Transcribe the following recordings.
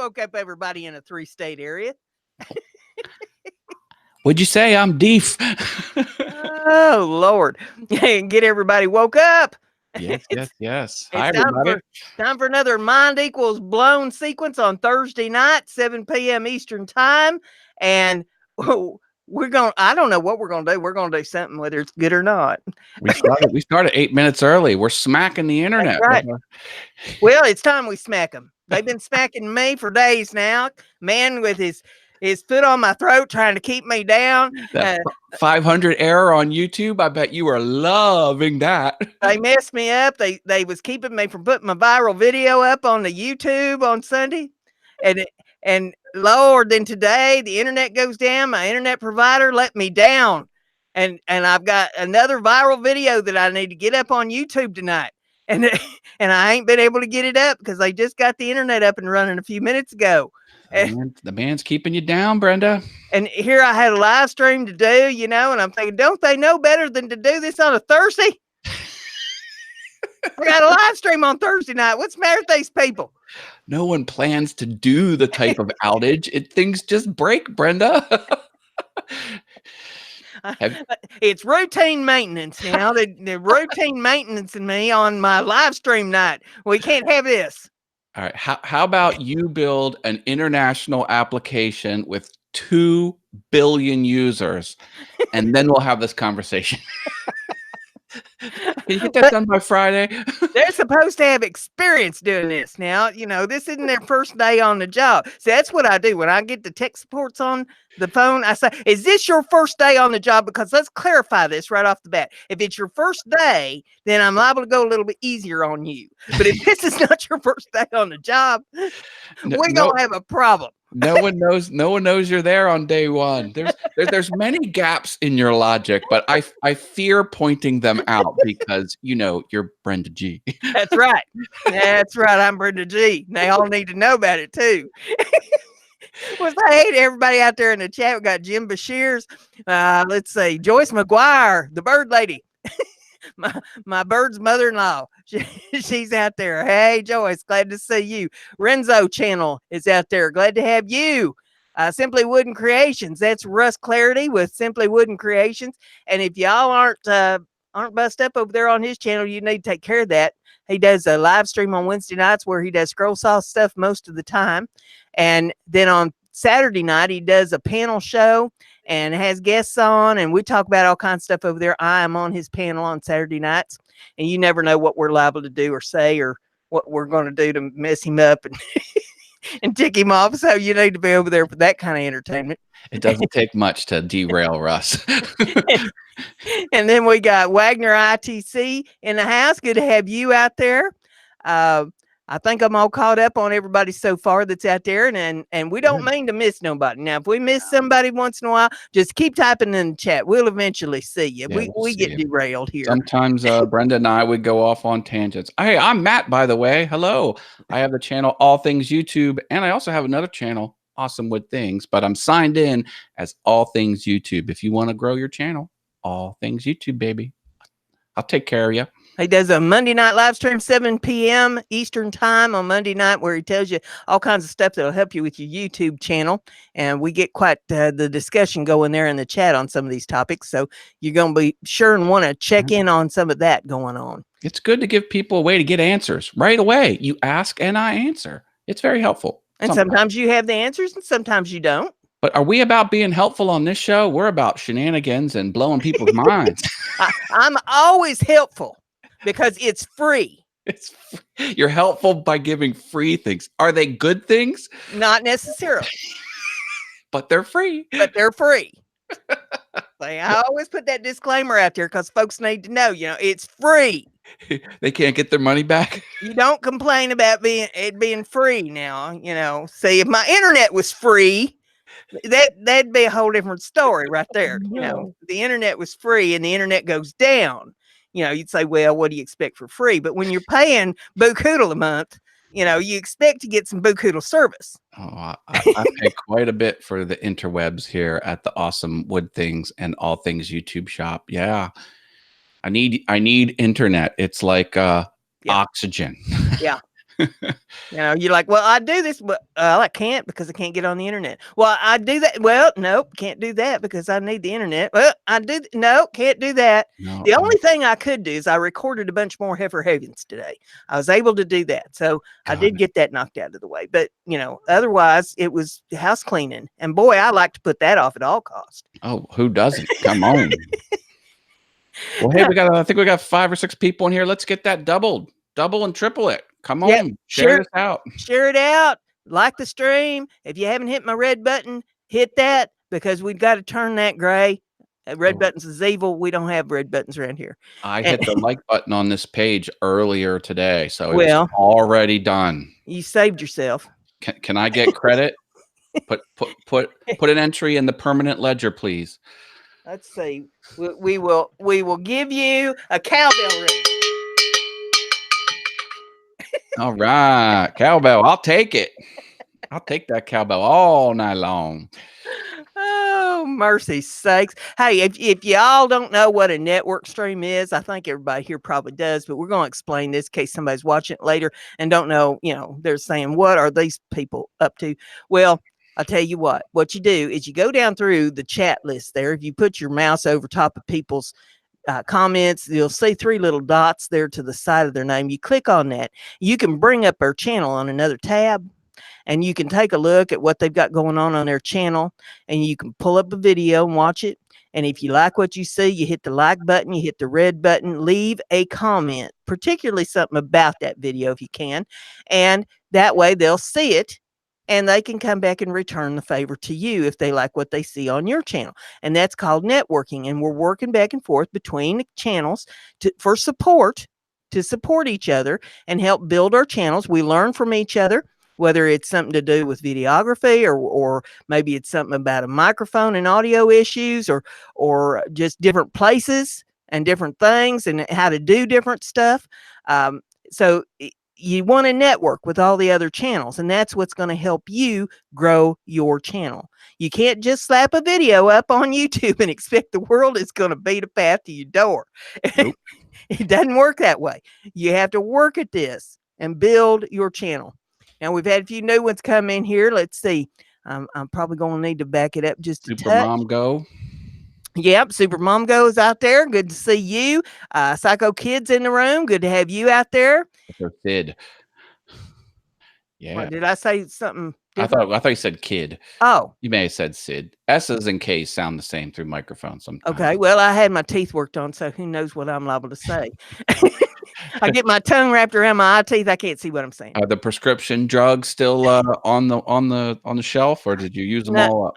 woke up everybody in a 3-state area. Would you say I'm deef? Oh, Lord. Get everybody woke up. Yes. It's Hi, everybody. time for another Mind Equals Blown sequence on Thursday night, 7 p.m. Eastern time. And I don't know what we're going to do. We're going to do something, whether it's good or not. We started 8 minutes early. We're smacking the internet. That's right. Well, it's time we smack them. They've been smacking me for days now. Man with his foot on my throat trying to keep me down. That 500 error on YouTube, I bet you are loving that. They messed me up. They was keeping me from putting my viral video up on the YouTube on Sunday. And Lord, then today the internet goes down. My internet provider let me down. And I've got another viral video that I need to get up on YouTube tonight. And I ain't been able to get it up because they just got the internet up and running a few minutes ago. The man's keeping you down, Brenda. And here I had a live stream to do, and I'm thinking, don't they know better than to do this on a Thursday? We got a live stream on Thursday night. What's the matter with these people? No one plans to do the type of outage. Things just break, Brenda. It's routine maintenance now. The routine maintenance in me on my live stream night. We can't have this. All right. How about you build an international application with 2 billion users, and then we'll have this conversation. Can you get that done by Friday? They're supposed to have experience doing this now. This isn't their first day on the job. So that's what I do when I get the tech supports on the phone. I say, is this your first day on the job? Because let's clarify this right off the bat. If it's your first day, then I'm liable to go a little bit easier on you. But if this is not your first day on the job, we're going to have a problem. No one knows you're there on day one. There's many gaps in your logic, but I fear pointing them out because you're BrendaG. That's right. I'm BrendaG. They all need to know about it too. Well, I hate everybody out there in the chat. We got Jim Bashir's. Let's see, Joyce McGuire, the bird lady. My bird's mother-in-law. She's out there. Hey, Joyce, glad to see you. Renzo channel is out there. Glad to have you. Simply Wooden Creations. That's Russ Clarity with Simply Wooden Creations. And if y'all aren't bust up over there on his channel, you need to take care of that. He does a live stream on Wednesday nights where he does scroll saw stuff most of the time. And then on Saturday night, he does a panel show and has guests on, and we talk about all kinds of stuff over there. I am on his panel on Saturday nights, and you never know what we're liable to do or say or what we're going to do to mess him up and and tick him off. So you need to be over there for that kind of entertainment. It doesn't take much to derail Russ. And then we got Wagner ITC in the house. Good to have you out there. I think I'm all caught up on everybody so far that's out there, and we don't mean to miss nobody. Now, if we miss somebody once in a while, just keep typing in the chat. We'll eventually see you. Yeah, we get derailed here. Sometimes Brenda and I would go off on tangents. Hey, I'm Matt, by the way. Hello. I have the channel All Things YouTube, and I also have another channel, Awesome Wood Things, but I'm signed in as All Things YouTube. If you want to grow your channel, All Things YouTube, baby. I'll take care of you. He does a Monday night live stream, 7 p.m. Eastern time on Monday night, where he tells you all kinds of stuff that'll help you with your YouTube channel. And we get quite the discussion going there in the chat on some of these topics. So you're going to be sure and want to check in on some of that going on. It's good to give people a way to get answers right away. You ask and I answer. It's very helpful. And sometimes you have the answers and sometimes you don't. But are we about being helpful on this show? We're about shenanigans and blowing people's minds. I'm always helpful. Because it's free. You're helpful by giving free things. Are they good things? Not necessarily. But they're free. I always put that disclaimer out there because folks need to know, it's free. They can't get their money back. You don't complain about it being free now, See, if my internet was free, that'd be a whole different story right there. The internet was free and the internet goes down. You'd say, well, what do you expect for free? But when you're paying buku a month, you expect to get some buku service. Oh, I pay quite a bit for the interwebs here at the Awesome Wood Things and All Things YouTube shop. Yeah. I need internet. It's like oxygen. Yeah. You know, you're like, well, I do this, but I can't because I can't get on the internet. Well, I do that. Well, nope, can't do that because I need the internet. Well, no, can't do that. No, The only thing I could do is I recorded a bunch more Heifer Havens today. I was able to do that. So I got did it. get that knocked out of the way. But, you know, otherwise it was house cleaning. And boy, I like to put that off at all costs. Oh, who doesn't? Come on. Well, hey, I think we got 5 or 6 people in here. Let's get that double and triple it. Come Yep. on, share this out. Share it out. Like the stream. If you haven't hit my red button, hit that because we've got to turn that gray. Red buttons is evil. We don't have red buttons around here. I hit the like button on this page earlier today, so it Well, was already done. you saved yourself. Can I get credit? Put an entry in the permanent ledger, please. Let's see. We will give you a cowbell ring. All right, cowbell. I'll take it. I'll take that cowbell all night long. Oh, mercy sakes. Hey, if y'all don't know what a network stream is, I think everybody here probably does, but we're going to explain this in case somebody's watching it later and don't know, you know, they're saying, what are these people up to? Well, I'll tell you what you do is you go down through the chat list there. If you put your mouse over top of people's comments, you'll see 3 little dots there to the side of their name. You click on that. You can bring up our channel on another tab. And you can take a look at what they've got going on their channel, and you can pull up a video and watch it. And if you like what you see, you hit the like button, you hit the red button, leave a comment, particularly something about that video if you can. And that way they'll see it and they can come back and return the favor to you if they like what they see on your channel. And that's called networking. And we're working back and forth between the channels for support, to support each other and help build our channels. We learn from each other, whether it's something to do with videography or maybe it's something about a microphone and audio issues or just different places and different things and how to do different stuff. So you want to network with all the other channels, and that's what's going to help you grow your channel. You can't just slap a video up on YouTube and expect the world is going to beat a path to your door. Nope. It doesn't work that way. You have to work at this and build your channel. Now, we've had a few new ones come in here. Let's see. I'm probably going to need to back it up just a touch. Super Mom Go. Yep, Super Mom Go is out there. Good to see you. Psycho Kid's in the room. Good to have you out there. Sid. Yeah. What, did I say something different? I thought you said kid. Oh. You may have said Sid. S's and K's sound the same through microphones sometimes. Okay, well, I had my teeth worked on, so who knows what I'm liable to say. I get my tongue wrapped around my eye teeth. I can't see what I'm saying. Are the prescription drugs still on the shelf, or did you use them all up?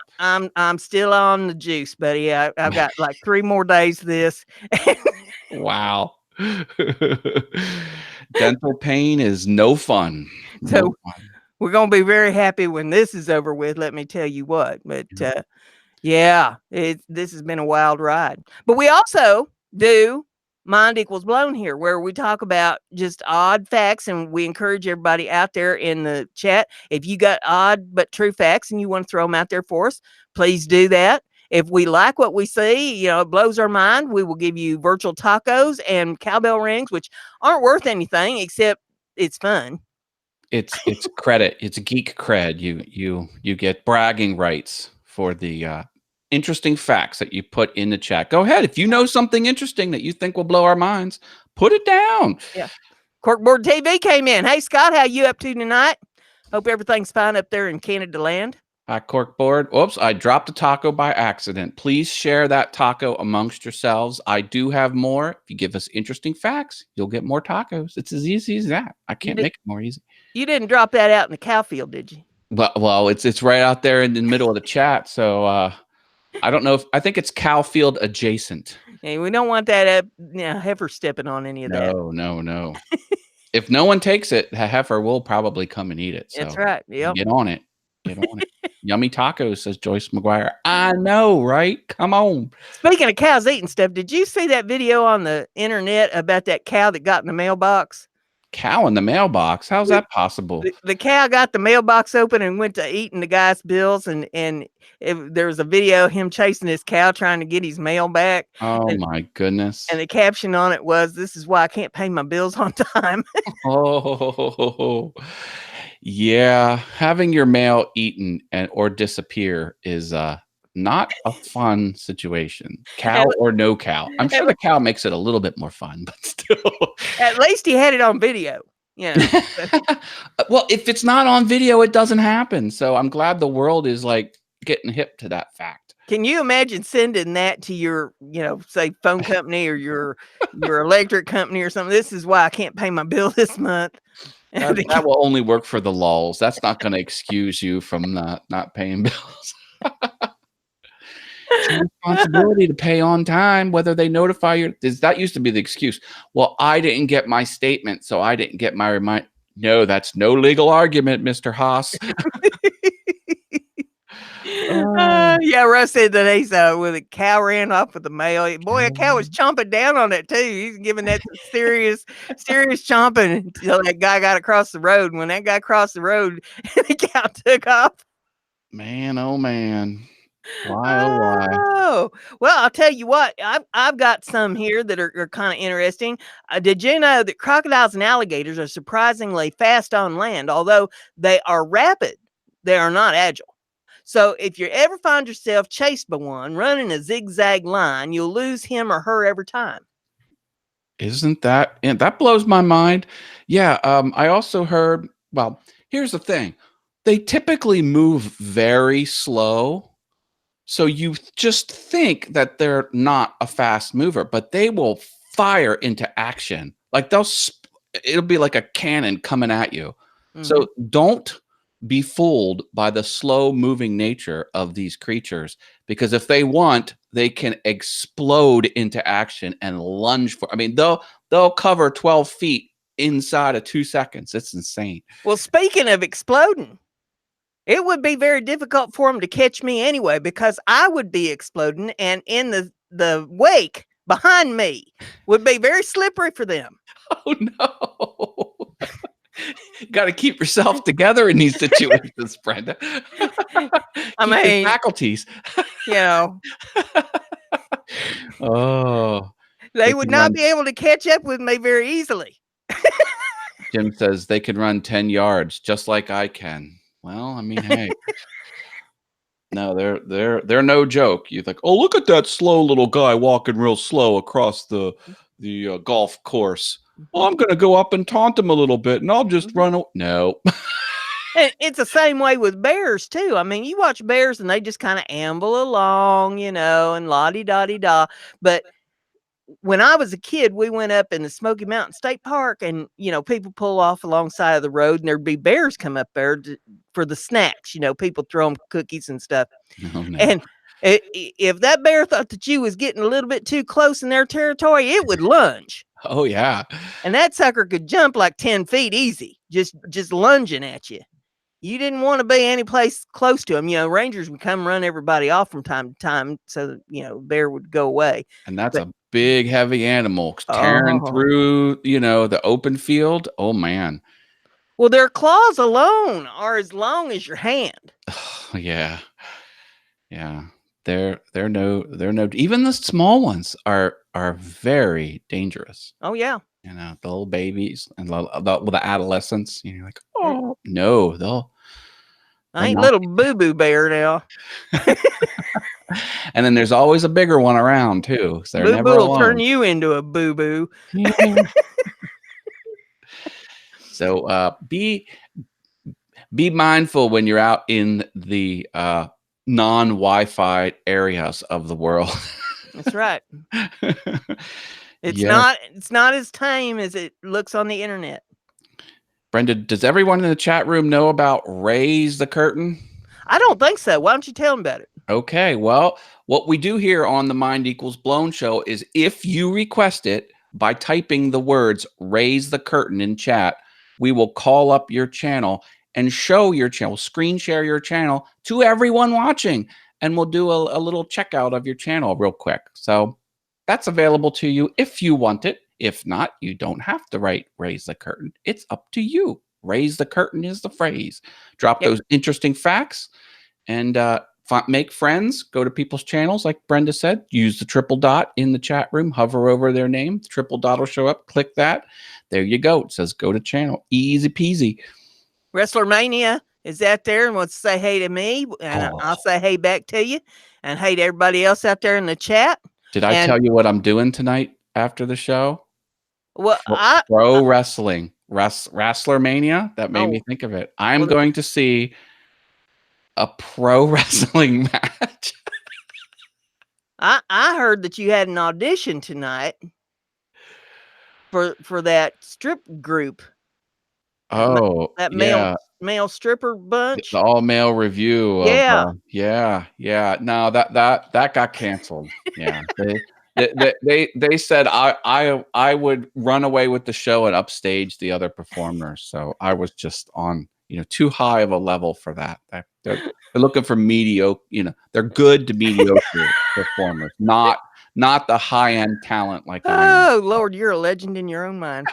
I'm still on the juice, buddy. I've got like 3 more days of this. Wow. Dental pain is no fun. So we're going to be very happy when this is over with, let me tell you what. But yeah, this has been a wild ride. But we also do Mind Equals Blown here, where we talk about just odd facts, and we encourage everybody out there in the chat. If you got odd but true facts and you want to throw them out there for us, please do that. If we like what we see, you know, it blows our mind, we will give you virtual tacos and cowbell rings, which aren't worth anything except it's fun. It's credit. It's geek cred. You get bragging rights for the interesting facts that you put in the chat. Go ahead. If you know something interesting that you think will blow our minds, put it down. Yeah. Corkboard TV came in. Hey, Scott, how you up to tonight? Hope everything's fine up there in Canada land. Hi, Corkboard. Oops, I dropped a taco by accident. Please share that taco amongst yourselves. I do have more. If you give us interesting facts, you'll get more tacos. It's as easy as that. I can't make it more easy. You didn't drop that out in the cow field, did you? Well, it's right out there in the middle of the chat. So I don't know I think it's cow field adjacent. Hey, we don't want that heifer stepping on any of that. No. If no one takes it, the heifer will probably come and eat it. So that's right. Yep. Get on it. Yummy tacos, says Joyce McGuire. I know, right? Come on. Speaking of cows eating stuff, did you see that video on the internet about that cow that got in the mailbox? Cow in the mailbox? How's that possible? The cow got the mailbox open and went to eating the guy's bills, and there was a video of him chasing his cow trying to get his mail back. Oh and, my goodness. and the caption on it was, "This is why I can't pay my bills on time." Oh, yeah. Having your mail eaten or disappear is not a fun situation. Cow or no cow. I'm sure the cow makes it a little bit more fun, but still. At least he had it on video. Well, if it's not on video, it doesn't happen. So I'm glad the world is like getting hip to that fact. Can you imagine sending that to your, say phone company or your electric company or something? This is why I can't pay my bill this month. That will only work for the lulls. That's not going to excuse you from not paying bills. It's your responsibility to pay on time, whether they notify you. That used to be the excuse. Well, I didn't get my statement, so I didn't get my reminder. No, that's no legal argument, Mr. Haas. Yeah, Russ said that he's with a cow ran off with the mail. Boy, a cow was chomping down on it too. He's giving that some serious chomping until that guy got across the road. And when that guy crossed the road, the cow took off. Man, oh man. Why, oh why? Oh, well, I'll tell you what, I've got some here that are kind of interesting. Did you know that crocodiles and alligators are surprisingly fast on land? Although they are rapid, they are not agile. So if you ever find yourself chased by one running a zigzag line, you'll lose him or her every time. Isn't that, and that blows my mind. Yeah. I also heard, well, here's the thing. They typically move very slow. So you just think that they're not a fast mover, but they will fire into action. Like it'll be like a cannon coming at you. Mm-hmm. So don't be fooled by the slow moving nature of these creatures, because if they want, they can explode into action and lunge for, I mean, they'll cover 12 feet inside of 2 seconds. It's insane. Well, speaking of exploding, it would be very difficult for them to catch me anyway, because I would be exploding, and in the wake behind me would be very slippery for them. Oh no. Got to keep yourself together in these situations, Brenda. I mean, faculties. Oh, they would not be able to catch up with me very easily. Jim says they can run 10 yards just like I can. Well, I mean, hey. No, they're no joke. You think, oh, look at that slow little guy walking real slow across the golf course. Well, I'm going to go up and taunt him a little bit, and I'll just run. No. And it's the same way with bears, too. I mean, you watch bears, and they just kind of amble along, and la-di-da-di-da. But when I was a kid, we went up in the Smoky Mountain State Park, and, people pull off alongside of the road, and there'd be bears come up there for the snacks. People throw them cookies and stuff. Oh, no. And if that bear thought that you was getting a little bit too close in their territory, it would lunge. Oh, yeah. And that sucker could jump like 10 feet easy, just lunging at you. You didn't want to be any place close to him. Rangers would come run everybody off from time to time so that, bear would go away. And that's a big, heavy animal tearing through, the open field. Oh, man. Well, their claws alone are as long as your hand. Oh, yeah. Yeah. They're no, even the small ones are very dangerous. Oh, yeah. The little babies and the adolescents, you're like, oh, no, I ain't little boo-boo bear now. And then there's always a bigger one around too. So they're never will alone. turn you into a boo-boo. Yeah. So be mindful when you're out in the non-Wi-Fi areas of the world. That's right. It's not as tame as it looks on the internet. Brenda, does everyone in the chat room know about Raise the Curtain? I don't think so. Why don't you tell them about it? Okay. Well, what we do here on the Mind Equals Blown show is, if you request it by typing the words Raise the Curtain in chat, we will call up your channel and show your channel, screen share your channel to everyone watching. And we'll do a little checkout of your channel real quick. So that's available to you if you want it. If not, you don't have to write raise the curtain. It's up to you. Raise the curtain is the phrase. Drop Yep. those interesting facts and make friends. Go to people's channels, like Brenda said. Use the triple dot in the chat room. Hover over their name. The triple dot will show up. Click that. There you go. It says go to channel. Easy peasy. Wrestler Mania is out there and wants to say hey to me, and I'll say hey back to you, and hey to everybody else out there in the chat. Did I tell you what I'm doing tonight after the show? Well, Pro wrestling. Wrestler Mania. That made me think of it. I'm going to see a pro wrestling match. I heard that you had an audition tonight for that strip group. That male stripper bunch. The all male review. Yeah. Yeah. No, that got canceled. Yeah. They said I would run away with the show and upstage the other performers. So I was just on, too high of a level for that. They're looking for mediocre, they're good to mediocre performers, not the high end talent like I am. Oh Lord, you're a legend in your own mind.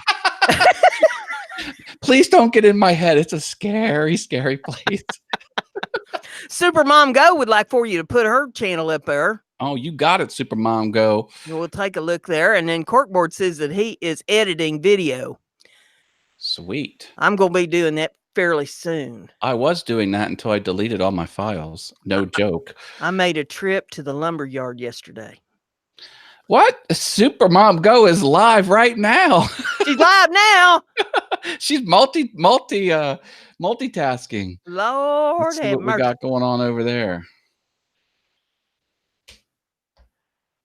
Please don't get in my head. It's a scary, scary place. Super Mom Go would like for you to put her channel up there. Oh, you got it, Super Mom Go. We'll take a look there. And then Corkboard says that he is editing video. Sweet. I'm going to be doing that fairly soon. I was doing that until I deleted all my files. No joke. I made a trip to the lumber yard yesterday. What? Super Mom Go is live right now. She's live now. She's multitasking. Lord, let's see what we got going on over there.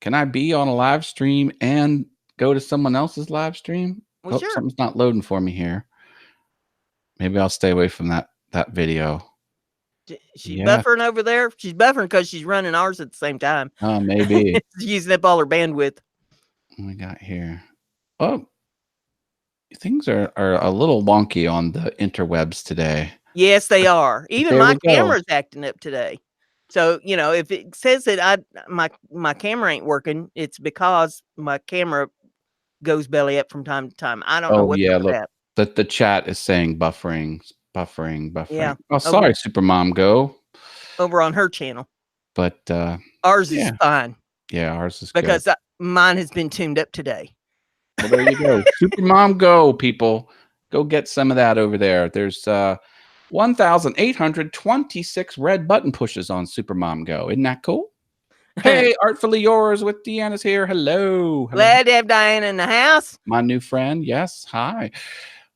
Can I be on a live stream and go to someone else's live stream? Well, sure. Something's not loading for me here. Maybe I'll stay away from that video. She's buffering over there. She's buffering because she's running ours at the same time. Oh, maybe. She's using up all her bandwidth. What we got here? Oh, things are a little wonky on the interwebs today. Yes, they are. Even my camera's acting up today. So, if it says that my camera ain't working, it's because my camera goes belly up from time to time. I don't know what's up with that. The chat is saying buffering. Yeah. Oh, sorry, Super Mom Go. Over on her channel. But ours is fine. Yeah, ours is because mine has been tuned up today. Well, there you go. Super Mom Go, people. Go get some of that over there. There's 1,826 red button pushes on Super Mom Go. Isn't that cool? Hey, Artfully Yours with Deanna's here. Hello. Glad to have Diana in the house. My new friend. Yes. Hi.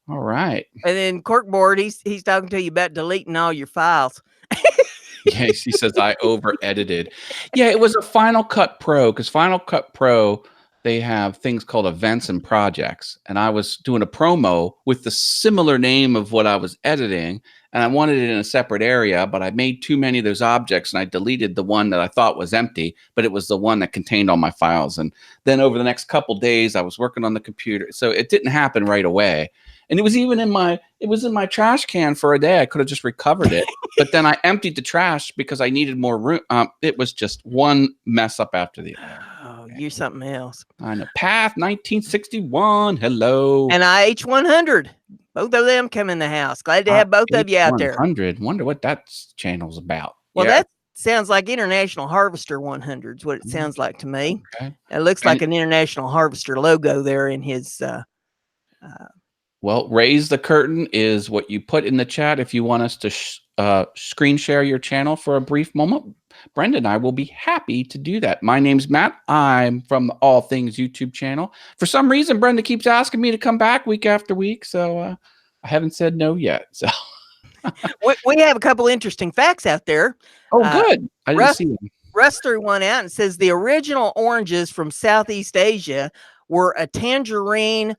All right. And then Corkboard, he's talking to you about deleting all your files. Yes, he says I over edited. Yeah, it was a Final Cut Pro, because Final Cut Pro, they have things called events and projects. And I was doing a promo with the similar name of what I was editing, and I wanted it in a separate area, but I made too many of those objects, and I deleted the one that I thought was empty, but it was the one that contained all my files. And then over the next couple days, I was working on the computer. So it didn't happen right away. And it was even in my trash can for a day. I could have just recovered it, but then I emptied the trash because I needed more room. It was just one mess up after the other. Oh, you're something else. I know. Path 1961. Hello. And IH100. Both of them come in the house. Glad to have both of you out there. 100. Wonder what that channel's about. Well, that sounds like International Harvester 100 is what it sounds like to me. Okay. It looks like an International Harvester logo there in his well, raise the curtain is what you put in the chat if you want us to screen share your channel for a brief moment. Brenda and I will be happy to do that. My name's Matt. I'm from the All Things YouTube channel. For some reason, Brenda keeps asking me to come back week after week, so I haven't said no yet. So we have a couple interesting facts out there. Oh, good. I didn't see them. Russ threw one out and says the original oranges from Southeast Asia were a tangerine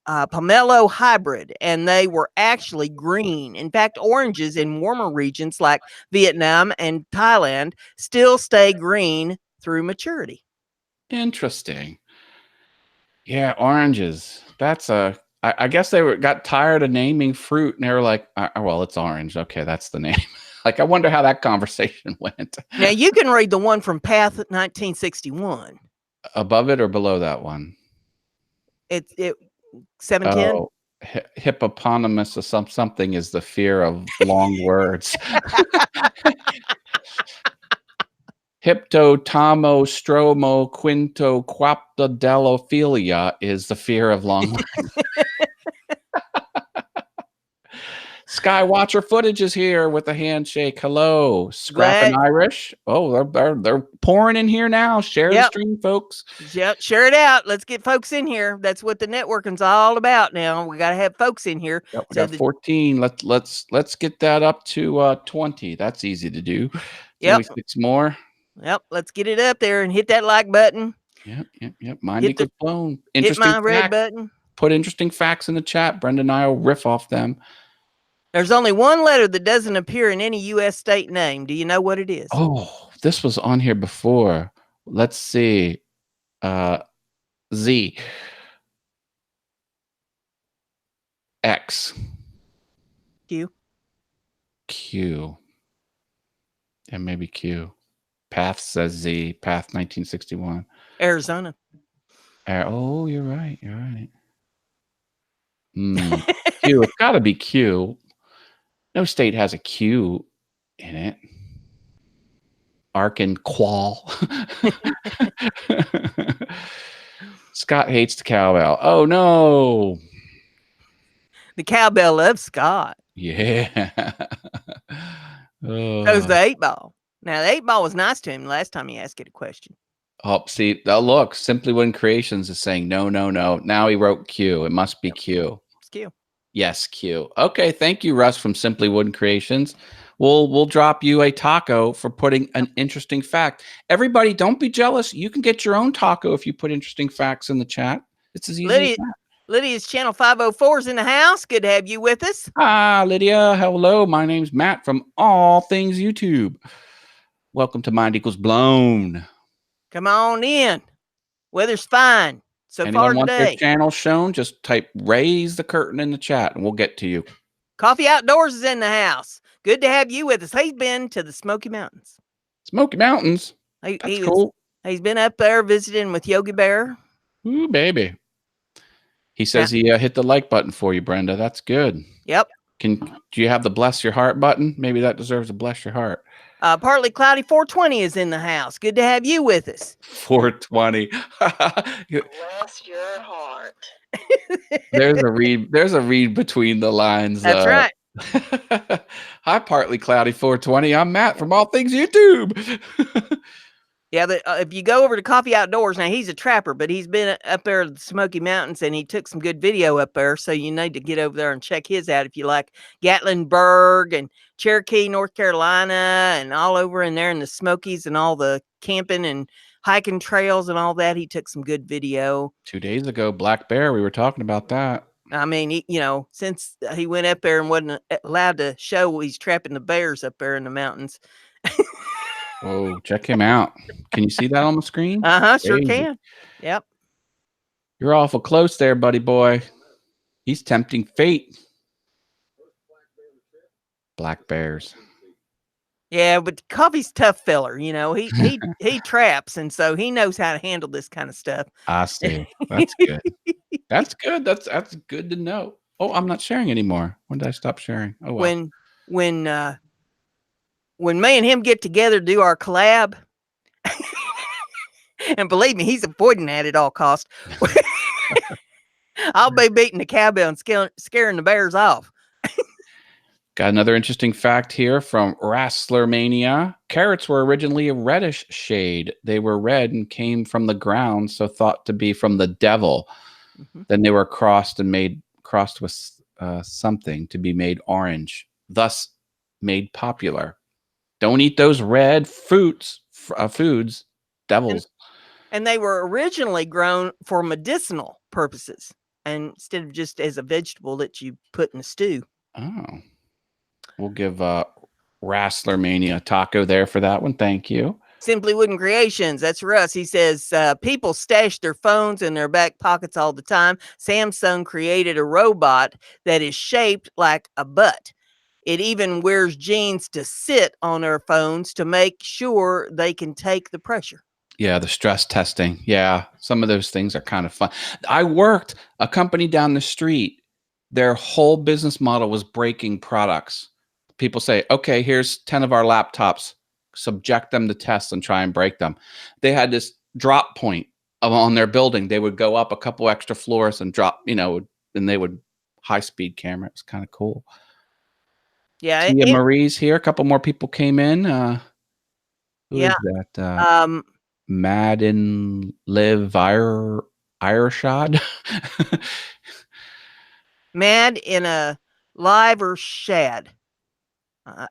pomelo hybrid, and they were actually green. In fact, oranges in warmer regions like Vietnam and Thailand still stay green through maturity. Interesting. Yeah, oranges. That's I guess they got tired of naming fruit, and they were like, well, it's orange. Okay, that's the name. Like, I wonder how that conversation went. Now, you can read the one from Path 1961. Above it or below that one? It 710. Oh, hippopotamus or something is the fear of long words. Hyptotomostromoquintoquaptodelophilia is the fear of long words. Skywatcher footage is here with a handshake. Hello, Scrappin' Glad. Irish. Oh, they're pouring in here now. Share the Yep. stream, folks. Yep, share it out. Let's get folks in here. That's what the networking's all about now. We got to have folks in here. Yep, we So got 14. Let's get that up to 20. That's easy to do. It's only 6 more. Yep, let's get it up there and hit that like button. Yep. Mind equals blown. Hit my red button. Put interesting facts in the chat. Brenda and I will riff off them. There's only one letter that doesn't appear in any U.S. state name. Do you know what it is? Oh, this was on here before. Let's see. Z. X. Q. Yeah, maybe Q. Path says Z. Path 1961. Arizona. Oh, you're right. Q. It's got to be Q. No state has a Q in it. Arkansas. Scott hates the cowbell. Oh no. The cowbell loves Scott. Yeah. So's the 8-ball. Now the 8-ball was nice to him last time he asked it a question. Oh, see, look, Simply Win Creations is saying no. Now he wrote Q. It must be Q. It's Q. Yes, Q. Okay, thank you, Russ from Simply Wooden Creations. We'll drop you a taco for putting an interesting fact. Everybody, don't be jealous. You can get your own taco if you put interesting facts in the chat. It's as easy as that. Lydia's channel 504 is in the house. Good to have you with us. Hi, Lydia. Hello. My name's Matt from All Things YouTube. Welcome to Mind Equals Blown. Come on in. Weather's fine. So Anyone far want today. their channel shown? Just type raise the curtain in the chat and we'll get to you. Coffee Outdoors is in the house. Good to have you with us. He's been to the Smoky Mountains. Smoky Mountains? That's cool. He's been up there visiting with Yogi Bear. Ooh, baby. He says he hit the like button for you, Brenda. That's good. Yep. Do you have the bless your heart button? Maybe that deserves a bless your heart. Partly Cloudy 420 is in the house. Good to have you with us. 420. Bless your heart. There's a read between the lines. That's right. Hi, Partly Cloudy 420. I'm Matt from All Things YouTube. Yeah, if you go over to Coffee Outdoors, now he's a trapper, but he's been up there at the Smoky Mountains and he took some good video up there. So you need to get over there and check his out if you like Gatlinburg and Cherokee, North Carolina, and all over in there in the Smokies and all the camping and hiking trails and all that. He took some good video. 2 days ago, Black Bear, we were talking about that. I mean, since he went up there and wasn't allowed to show he's trapping the bears up there in the mountains. Oh, check him out. Can you see that on the screen? Sure can. Yep. You're awful close there, buddy boy. He's tempting fate. Black bears. Yeah, but Coffee's tough feller. He traps, and so he knows how to handle this kind of stuff. I see. That's good. That's good. That's good to know. Oh, I'm not sharing anymore. When did I stop sharing? Oh, well. When me and him get together to do our collab, and believe me, he's avoiding that at all costs. I'll be beating the cowbell and scaring the bears off. Got another interesting fact here from Wrestlermania. Carrots were originally a reddish shade. They were red and came from the ground, so thought to be from the devil. Mm-hmm. Then they were crossed with something to be made orange, thus made popular. Don't eat those red foods, devils. And they were originally grown for medicinal purposes, and instead of just as a vegetable that you put in a stew. Oh. We'll give Wrestlermania a taco there for that one. Thank you. Simply Wooden Creations. That's Russ. He says, people stash their phones in their back pockets all the time. Samsung created a robot that is shaped like a butt. It even wears jeans to sit on their phones to make sure they can take the pressure. Yeah, the stress testing. Yeah, some of those things are kind of fun. I worked a company down the street. Their whole business model was breaking products. People say, okay, here's 10 of our laptops, subject them to tests and try and break them. They had this drop point on their building. They would go up a couple extra floors and drop, and they would high speed camera. It was kind of cool. Yeah. Tia Marie's here. A couple more people came in. Who is that? Madden Live Ireshad. Mad in a live or shad.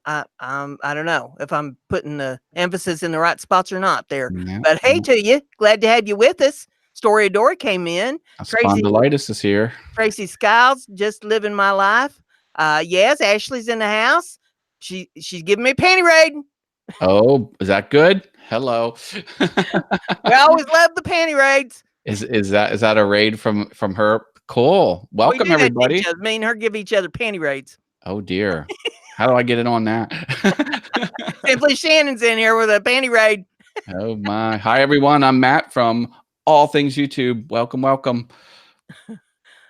I don't know if I'm putting the emphasis in the right spots or not there. Yeah, But hey to you, glad to have you with us. Story Adora came in. Spondylitis is here. Tracy Skiles, just living my life. Yes, Ashley's in the house. She's giving me panty raid. Oh, is that good? Hello. We always love the panty raids. Is that a raid from her? Cool. Welcome everybody. Me and her give each other panty raids. Oh dear. How do I get in on that? Simply Shannon's in here with a panty raid. Oh my. Hi everyone. I'm Matt from All Things YouTube. Welcome.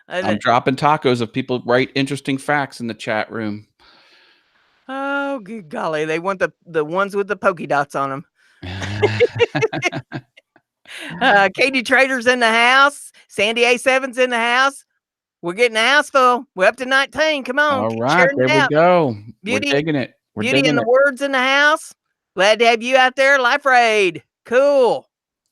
I'm dropping tacos if people write interesting facts in the chat room. Oh, good golly. They want the ones with the polka dots on them. Katie Trader's in the house. Sandy A7's in the house. We're getting the house full. We're up to 19. Come on. All right, there we go. Beauty, we're digging it. Beauty and the Words in the house. Glad to have you out there. Life Raid. Cool.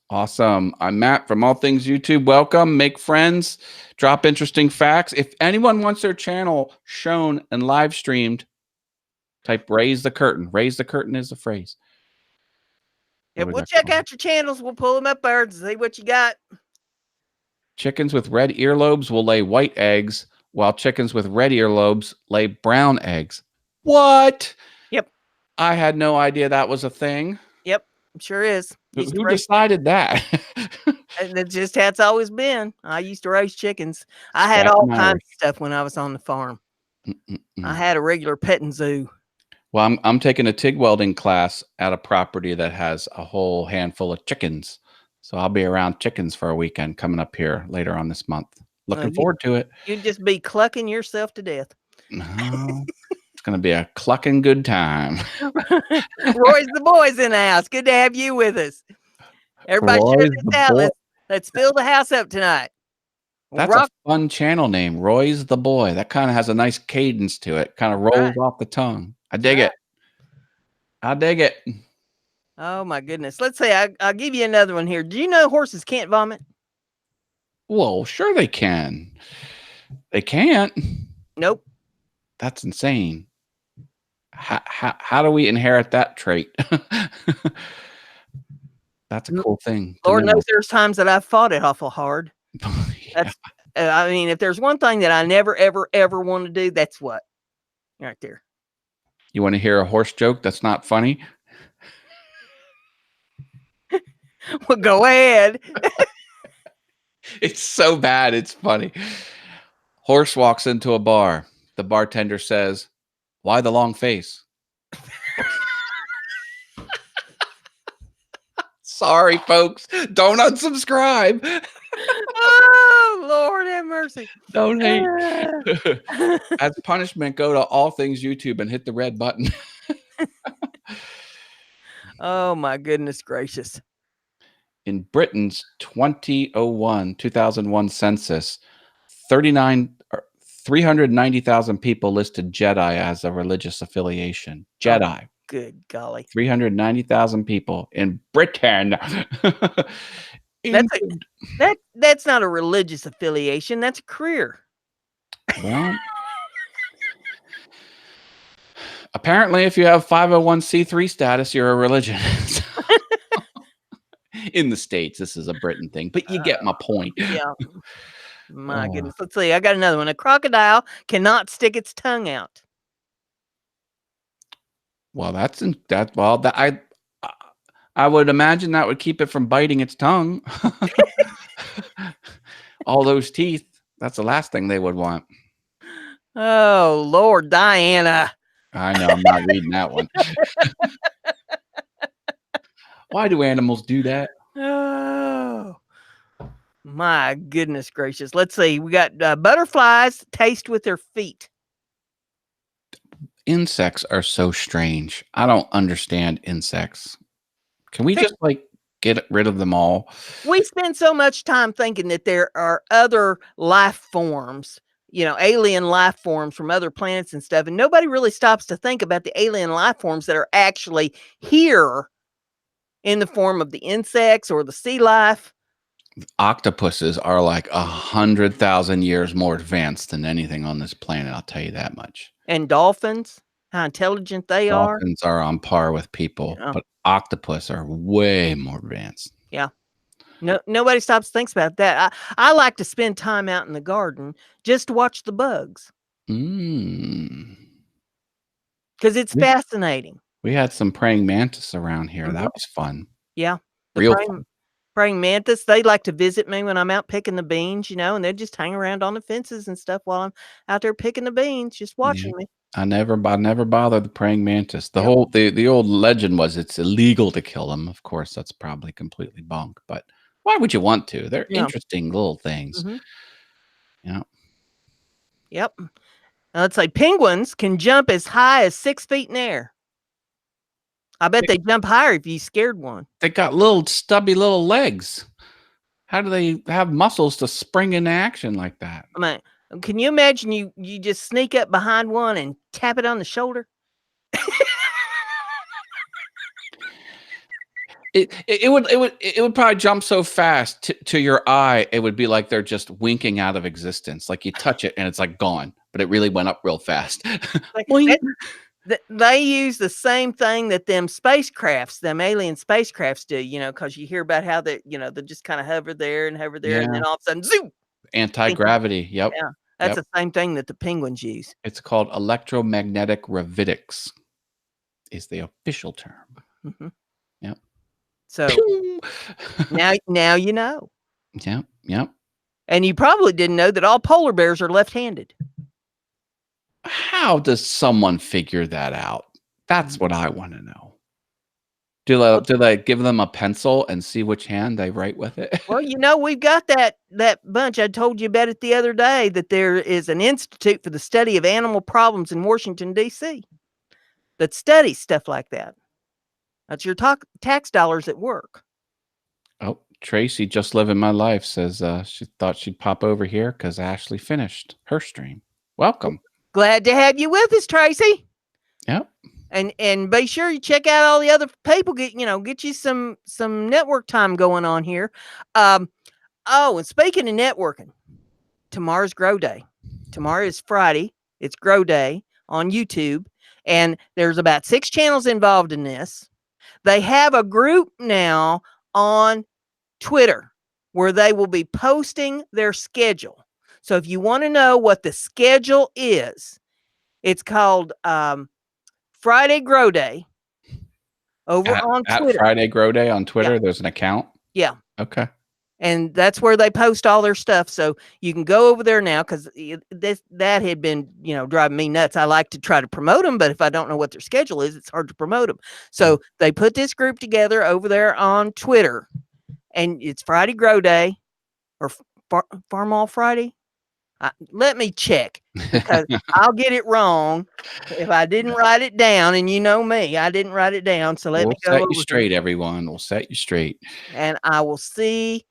Awesome. I'm Matt from All Things YouTube. Welcome. Make friends. Drop interesting facts. If anyone wants their channel shown and live streamed, type raise the curtain. Raise the curtain is the phrase. Yeah, we'll check out your channels. We'll pull them up there and see what you got. Chickens with red earlobes will lay white eggs, while chickens with red earlobes lay brown eggs. What? Yep. I had no idea that was a thing. Yep, sure is. Who decided that? And it's just how it's always been. I used to raise chickens. I had all kinds of stuff when I was on the farm. I had a regular petting zoo. Well, I'm taking a TIG welding class at a property that has a whole handful of chickens. So I'll be around chickens for a weekend coming up here later on this month. Looking forward to it. You'd just be clucking yourself to death. No, it's going to be a clucking good time. Roy's the boys in the house. Good to have you with us. Everybody share this out. Let's fill the house up tonight. That's a fun channel name, Roy's the Boy. That kind of has a nice cadence to it. Kind of rolls off the tongue. I dig it. I dig it. Oh my goodness. Let's say I'll give you another one here. Do you know horses can't vomit? Well, sure they can. They can't. Nope. That's insane. How do we inherit that trait? That's a cool thing. Lord knows there's times that I've fought it awful hard. Yeah. I mean, if there's one thing that I never, ever want to do, that's what? Right there. You want to hear a horse joke that's not funny? Well, go ahead. It's so bad, it's funny. Horse walks into a bar. The bartender says, "Why the long face?" Sorry, folks. Don't unsubscribe. Oh, Lord have mercy. Don't hate. As punishment, go to All Things YouTube and hit the red button. Oh, my goodness gracious. In Britain's 2001 census, 390,000 people listed Jedi as a religious affiliation. Jedi. Oh, good golly. 390,000 people in Britain. That's not a religious affiliation. That's a career. Well, apparently, if you have 501c3 status, you're a religion. In the States, this is a Britain thing, but you get my point. Yeah. My goodness. Let's see. I got another one. A crocodile cannot stick its tongue out. Well, I would imagine that would keep it from biting its tongue. All those teeth. That's the last thing they would want. Oh, Lord, Diana. I know. I'm not reading that one. Why do animals do that? Oh, my goodness gracious. Let's see. We got butterflies taste with their feet. Insects are so strange. I don't understand insects. Can we just like get rid of them all? We spend so much time thinking that there are other life forms, alien life forms from other planets and stuff. And nobody really stops to think about the alien life forms that are actually here in the form of the insects or the sea life. Octopuses are like 100,000 years more advanced than anything on this planet. I'll tell you that much. And dolphins, how intelligent they are. Dolphins are on par with people, but octopus are way more advanced. Yeah. No, nobody stops and thinks about that. I like to spend time out in the garden just to watch the bugs. Because it's fascinating. We had some praying mantis around here. That was fun. Yeah. Real fun. Praying mantis, they like to visit me when I'm out picking the beans, and they just hang around on the fences and stuff while I'm out there picking the beans, just watching me. I never bothered the praying mantis. The whole the old legend was it's illegal to kill them. Of course, that's probably completely bunk, but why would you want to? They're interesting little things. Yeah. Yep. Now, let's say penguins can jump as high as 6 feet in the air. I bet they jump higher if you scared one. They got little stubby little legs. How do they have muscles to spring into action like that? I mean, can you imagine you just sneak up behind one and tap it on the shoulder? It would probably jump so fast to your eye. It would be like they're just winking out of existence. Like you touch it and it's like gone, but it really went up real fast. They use the same thing that them alien spacecrafts do, because you hear about how they just kind of hover there, and then all of a sudden, zoom! Anti-gravity. Yep. Yeah, that's the same thing that the penguins use. It's called electromagnetic gravitics is the official term. Yep. So now you know. Yep. And you probably didn't know that all polar bears are left-handed. How does someone figure that out? That's what I want to know. Do they give them a pencil and see which hand they write with it? Well, we've got that bunch. I told you about it the other day, that there is an institute for the study of animal problems in Washington, D.C. that studies stuff like that. That's your tax dollars at work. Oh, Tracy, just living my life, says she thought she'd pop over here because Ashley finished her stream. Welcome. Glad to have you with us, Tracy. Yep. And be sure you check out all the other people. Get you some network time going on here. And speaking of networking, tomorrow's Grow Day. Tomorrow is Friday. It's Grow Day on YouTube, and there's about 6 channels involved in this. They have a group now on Twitter where they will be posting their schedule. So if you want to know what the schedule is, it's called Friday Grow Day over on Twitter. At Friday Grow Day on Twitter, there's an account? Yeah. Okay. And that's where they post all their stuff. So you can go over there now, because that had been, driving me nuts. I like to try to promote them, but if I don't know what their schedule is, it's hard to promote them. So they put this group together over there on Twitter, and it's Friday Grow Day or Farm All Friday. Let me check, because I'll get it wrong if I didn't write it down. And you know me, I didn't write it down. So let me go. We'll set you straight, everyone. We'll set you straight. And I will see.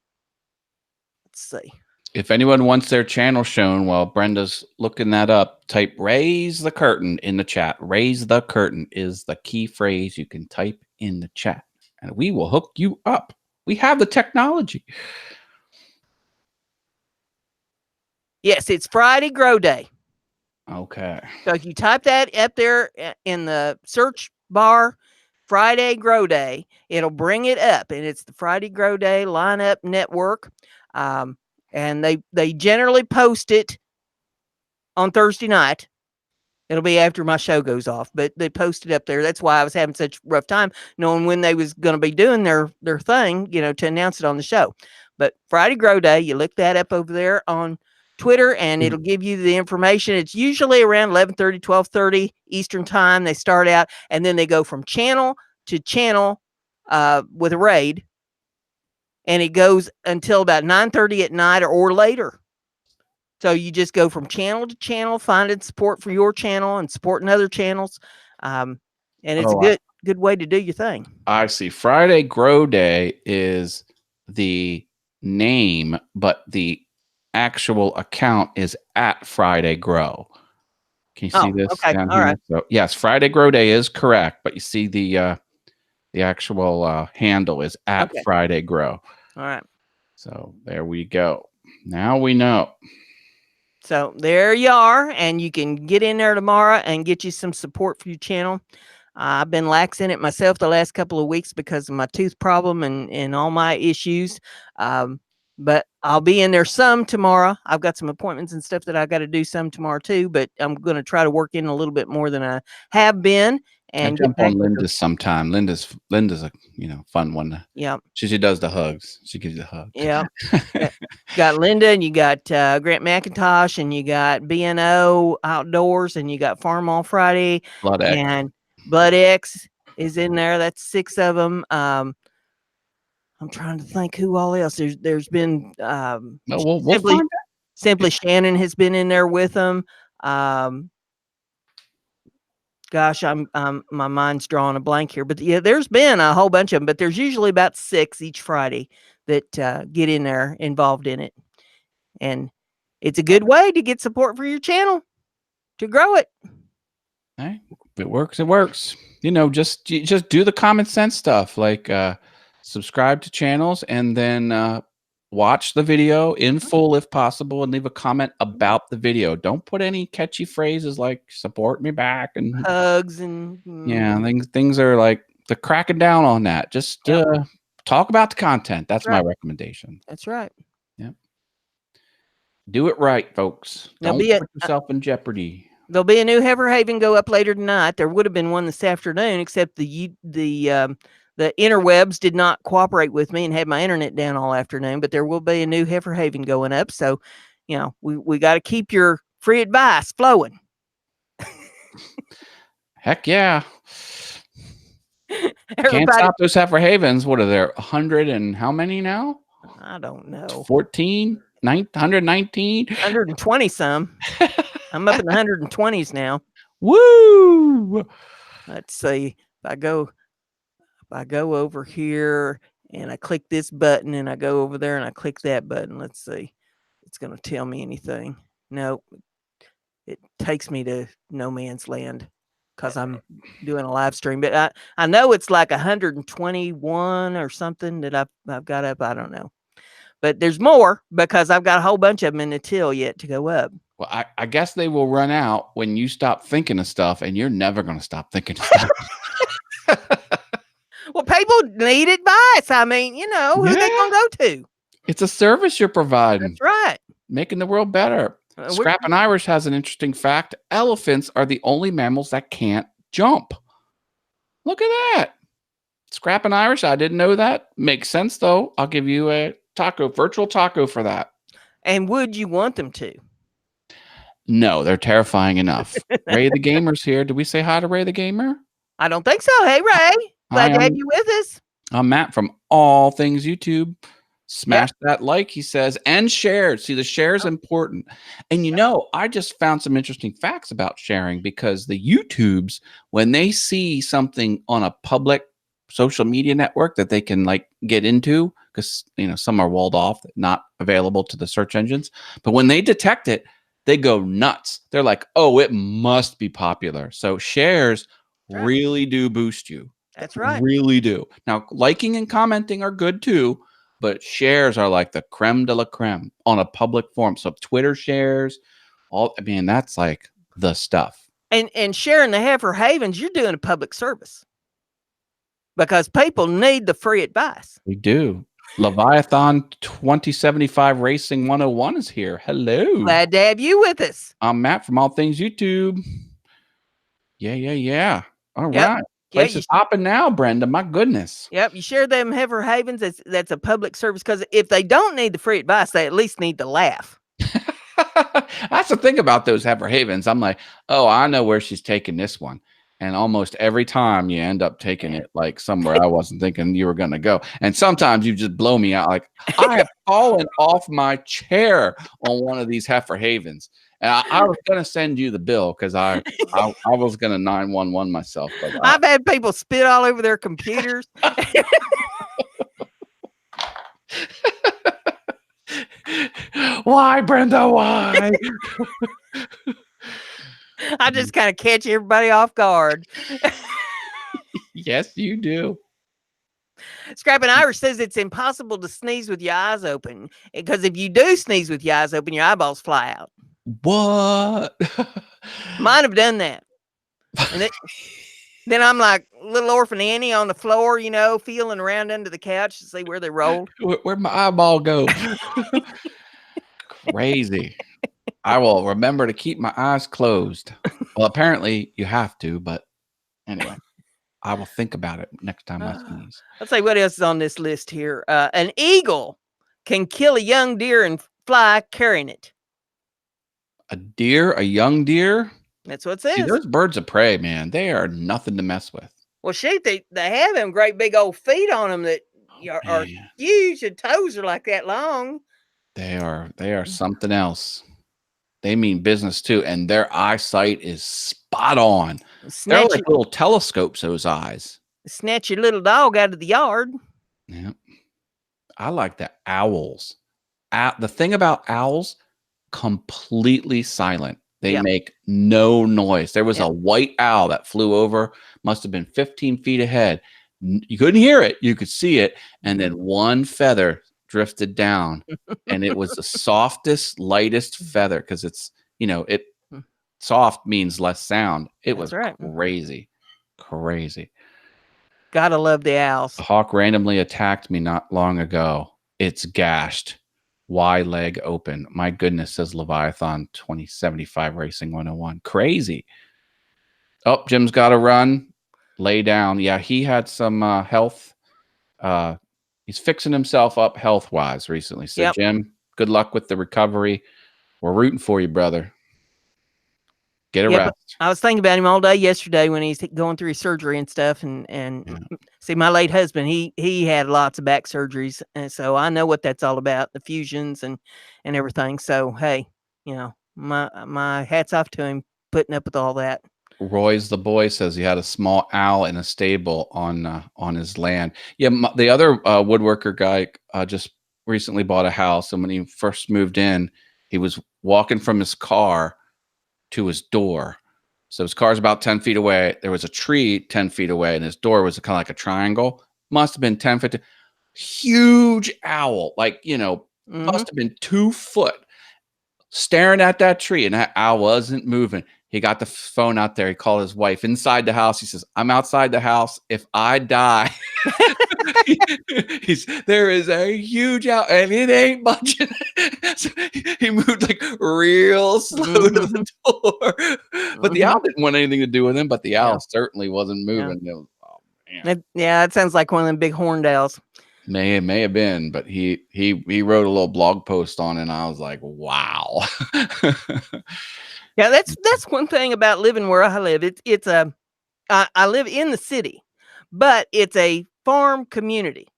Let's see. If anyone wants their channel shown while Brenda's looking that up, type "raise the curtain" in the chat. Raise the curtain is the key phrase you can type in the chat, and we will hook you up. We have the technology. Yes, it's Friday Grow Day. Okay. So if you type that up there in the search bar, Friday Grow Day, it'll bring it up, and it's the Friday Grow Day Lineup Network. And they generally post it on Thursday night. It'll be after my show goes off, but they post it up there. That's why I was having such a rough time knowing when they was going to be doing their thing, to announce it on the show. But Friday Grow Day, you look that up over there on Twitter, and it'll give you the information. It's usually around 11:30, 12:30 Eastern time. They start out, and then they go from channel to channel with a raid. and it goes until about 9:30 at night or later. So you just go from channel to channel, finding support for your channel and supporting other channels, and it's a good way to do your thing. I see. Friday Grow Day is the name, but the actual account is at Friday Grow. Can you see this down here? Right. So yes, Friday Grow Day is correct, but you see the actual handle is at Friday Grow. All right. So there we go. Now we know. So there you are, and you can get in there tomorrow and get you some support for your channel. I've been lax in it myself the last couple of weeks because of my tooth problem and all my issues. But I'll be in there some tomorrow. I've got some appointments and stuff that I got to do some tomorrow too, but I'm going to try to work in a little bit more than I have been. And jump on Linda's sometime. Linda's a fun one. Yeah. She does the hugs. She gives you the hug. Yeah. Got Linda, and you got Grant McIntosh, and you got BNO Outdoors, and you got Farm All Friday. Blood X. And Blood X is in there. That's 6 of them. I'm trying to think who all else. There's been Simply Shannon has been in there with them. Gosh, my mind's drawing a blank here, but yeah, there's been a whole bunch of them, but there's usually about 6 each Friday that get in there involved in it. And it's a good way to get support for your channel to grow it. Hey, if it works, it works. Just do the common sense stuff, like subscribe to channels and then watch the video in full if possible and leave a comment about the video. Don't put any catchy phrases like support me back and hugs and things are like they're cracking down on that. Just talk about the content. That's my recommendation. That's right. Yep. Do it right, folks. Don't put yourself in jeopardy. There'll be a new Heifer Haven go up later tonight. There would have been one this afternoon, except the interwebs did not cooperate with me and had my internet down all afternoon. But there will be a new Heifer Haven going up. So, we got to keep your free advice flowing. Heck yeah. Can't stop those Heifer Havens. What are there? 100 and how many now? I don't know. 14? 119? 120 some. I'm up in the 120s now. Woo! Let's see. If I go over here and I click this button and I go over there and I click that button, let's see. It's going to tell me anything. No, it takes me to no man's land because I'm doing a live stream. But I know it's like 121 or something that I've got up. I don't know. But there's more because I've got a whole bunch of them in the till yet to go up. Well, I guess they will run out when you stop thinking of stuff, and you're never going to stop thinking of stuff. Well, people need advice. I mean, who they going to go to? It's a service you're providing. That's right. Making the world better. Scrappin' Irish has an interesting fact. Elephants are the only mammals that can't jump. Look at that. Scrappin' Irish, I didn't know that. Makes sense, though. I'll give you a virtual taco for that. And would you want them to? No, they're terrifying enough. Ray the Gamer's here. Did we say hi to Ray the Gamer? I don't think so. Hey, Ray. Glad to have you with us. I'm Matt from All Things YouTube. Smash that like, he says, and share. See, the share is important. And I just found some interesting facts about sharing because the YouTubes, when they see something on a public social media network that they can get into, because some are walled off, not available to the search engines. But when they detect it, they go nuts. They're like, oh, it must be popular. So shares really do boost you. That's right. Really do. Now, liking and commenting are good too, but shares are like the creme de la creme on a public forum. So Twitter shares, that's like the stuff. And sharing the Heifer Havens, you're doing a public service because people need the free advice. We do. Leviathan 2075 Racing 101 is here. Hello. Glad to have you with us. I'm Matt from All Things YouTube. Yeah. All right. Place is hopping now, Brenda. My goodness. Yep. You share them Heifer Havens. That's a public service because if they don't need the free advice, they at least need to laugh. That's the thing about those Heifer Havens. I'm like, oh, I know where she's taking this one. And almost every time you end up taking it like somewhere I wasn't thinking you were going to go. And sometimes you just blow me out. Like I have fallen off my chair on one of these heifer havens. And I was going to send you the bill because I was going to 911 myself. But I've had people spit all over their computers. Why, Brenda? Why? I just kind of catch everybody off guard. Yes, you do. Scrapping Irish says it's impossible to sneeze with your eyes open because if you do sneeze with your eyes open, your eyeballs fly out. What? Mine have done that. And then I'm like little orphan Annie on the floor, you know, feeling around under the couch to see where they rolled. Where'd my eyeball go? Crazy. I will remember to keep my eyes closed. Well, apparently you have to, but anyway, I will think about it next time I sneeze. Let's see what else is on this list here. An eagle can kill a young deer and fly carrying it. A deer, a young deer? That's what it says. See, those birds of prey, man, they are nothing to mess with. Well, shoot, they have them great big old feet on them that are huge. The toes are like that long. They are something else. They mean business too, and their eyesight is spot on. They're like little telescopes, those eyes. Snatch your little dog out of the yard. Yeah. I like the owls. The thing about owls, completely silent. They make no noise. There was a white owl that flew over, must have been 15 feet ahead. You couldn't hear it. You could see it. And then one feather drifted down. And it was the softest, lightest feather because it's, soft means less sound. It was crazy. Crazy. Gotta love the owls. A hawk randomly attacked me not long ago. It's gashed. Y leg open. My goodness, says Leviathan 2075 Racing 101. Crazy. Oh, Jim's got to run. Lay down. Yeah, he had some health. He's fixing himself up health-wise recently. So, Jim, good luck with the recovery. We're rooting for you, brother. Get a rest. I was thinking about him all day yesterday when he's going through his surgery and stuff. And see, my late husband, he had lots of back surgeries. And so I know what that's all about, the fusions and everything. So, hey, my hat's off to him putting up with all that. Roy's the boy says he had a small owl in a stable on his land. Yeah, the other woodworker guy just recently bought a house. And when he first moved in, he was walking from his car to his door. So his car's about 10 feet away. There was a tree 10 feet away, and his door was kind of like a triangle. Must have been 10 feet. Huge owl, like, must have been 2 foot staring at that tree, and that owl wasn't moving. He got the phone out there. He called his wife inside the house. He says, I'm outside the house. If I die, there is a huge owl, and it ain't budging. So he moved like real slow to the door. But the owl didn't want anything to do with him, but the owl certainly wasn't moving. Yeah. It sounds like one of them big horned owls. May have been, but he wrote a little blog post on it, and I was like, wow. Yeah, that's one thing about living where I live. I live in the city, but it's a farm community.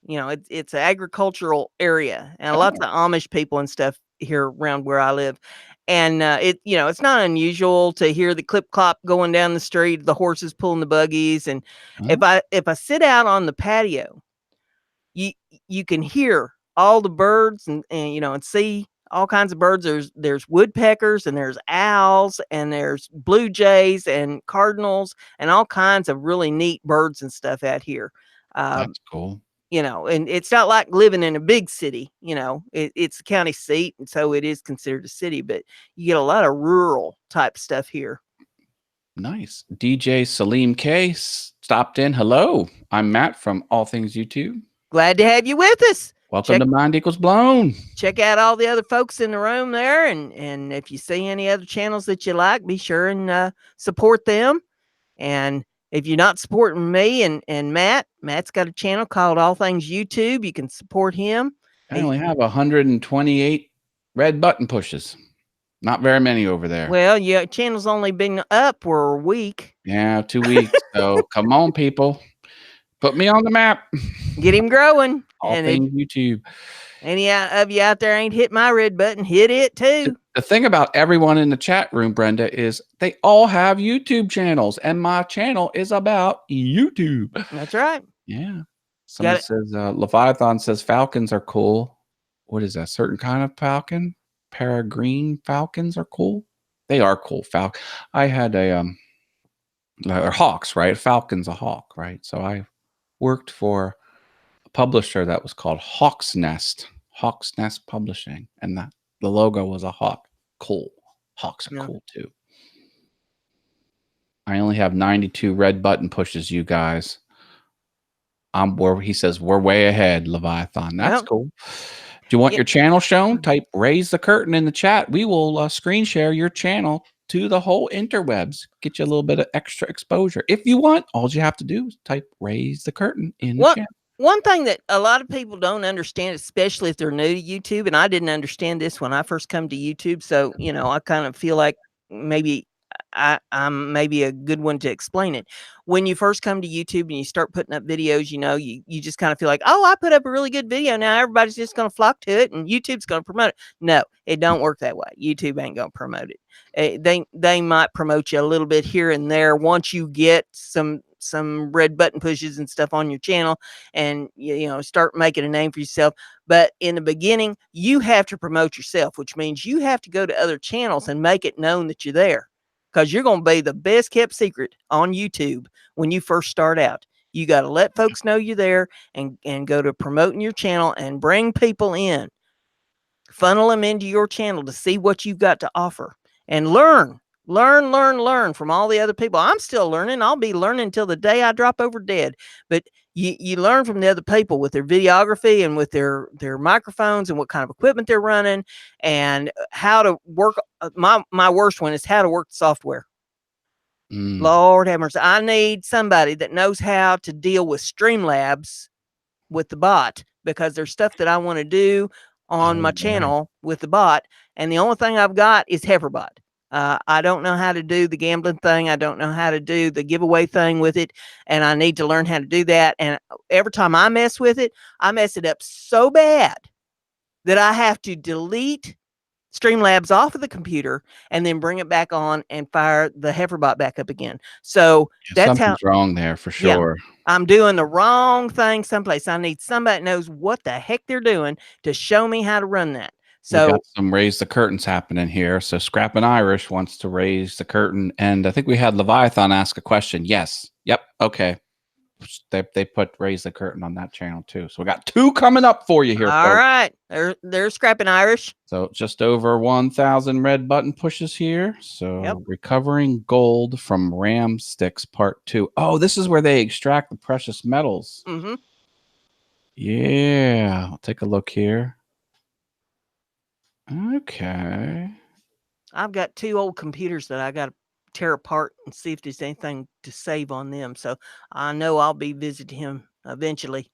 It's an agricultural area, and lots of Amish people and stuff here around where I live. And it's not unusual to hear the clip clop going down the street, the horses pulling the buggies, and if I sit out on the patio, you can hear all the birds and see all kinds of birds. There's woodpeckers and there's owls and there's blue jays and cardinals and all kinds of really neat birds and stuff out here. That's cool. And it's not like living in a big city. It's a county seat, and so it is considered a city, but you get a lot of rural type stuff here. Nice. DJ Salim K stopped in. Hello, I'm Matt from All Things YouTube. Glad to have you with us. Welcome to Mind Equals Blown. Check out all the other folks in the room there. And if you see any other channels that you like, be sure and support them. And if you're not supporting me and Matt's got a channel called All Things YouTube. You can support him. I only have 128 red button pushes. Not very many over there. Well, yeah, channel's only been up for a week. Yeah, 2 weeks. So come on, people. Put me on the map. Get him growing. All And things YouTube. any of you out there ain't hit my red button, hit it too. The thing about everyone in the chat room, Brenda, is they all have YouTube channels, and my channel is about YouTube. That's right. Yeah. Somebody says, Leviathan says falcons are cool. What is that? Certain kind of falcon? Peregrine falcons are cool. They are cool. I had a or hawks, right? Falcon's a hawk, right? So I worked for a publisher that was called Hawk's Nest Publishing, and the logo was a hawk. Cool. Hawks are cool too. I only have 92 red button pushes, you guys. He says we're way ahead, Leviathan. That's cool. Do you want your channel shown? Type raise the curtain in the chat. We will screen share your channel to the whole interwebs. Get you a little bit of extra exposure. If you want, all you have to do is type raise the curtain in the chat. One thing that a lot of people don't understand, especially if they're new to YouTube, and I didn't understand this when I first come to YouTube. So, you know, I kind of feel like maybe I'm maybe a good one to explain it. When you first come to YouTube and you start putting up videos, you know, you just kind of feel like, oh, I put up a really good video. Now everybody's just going to flock to it and YouTube's going to promote it. No, it don't work that way. YouTube ain't going to promote it. They might promote you a little bit here and there once you get some red button pushes and stuff on your channel and you know start making a name for yourself. But in the beginning, you have to promote yourself, which means you have to go to other channels and make it known that you're there, because you're going to be the best kept secret on YouTube when you first start out. You got to let folks know you're there and go to promoting your channel and bring people in, funnel them into your channel to see what you've got to offer and learn from all the other people. I'm still learning. I'll be learning until the day I drop over dead. But you learn from the other people with their videography and with their microphones and what kind of equipment they're running and how to work. My worst one is how to work the software. Lord have mercy. I need somebody that knows how to deal with Streamlabs with the bot, because there's stuff that I want to do on my channel with the bot. And the only thing I've got is Heiferbot. I don't know how to do the gambling thing. I don't know how to do the giveaway thing with it. And I need to learn how to do that. And every time I mess with it, I mess it up so bad that I have to delete Streamlabs off of the computer and then bring it back on and fire the Heiferbot back up again. So that's something's wrong there for sure. Yeah, I'm doing the wrong thing someplace. I need somebody that knows what the heck they're doing to show me how to run that. So we got some raise the curtains happening here. So Scrappin' Irish wants to raise the curtain, and I think we had Leviathan ask a question. Yes. Yep. Okay. They put raise the curtain on that channel too. So we got 2 coming up for you here. All folks. right. They're Scrappin' Irish. So just over 1,000 red button pushes here. So recovering gold from Ram Sticks Part 2. Oh, this is where they extract the precious metals. Yeah. I'll take a look here. Okay. I've got 2 old computers that I got to tear apart and see if there's anything to save on them. So I know I'll be visiting him eventually.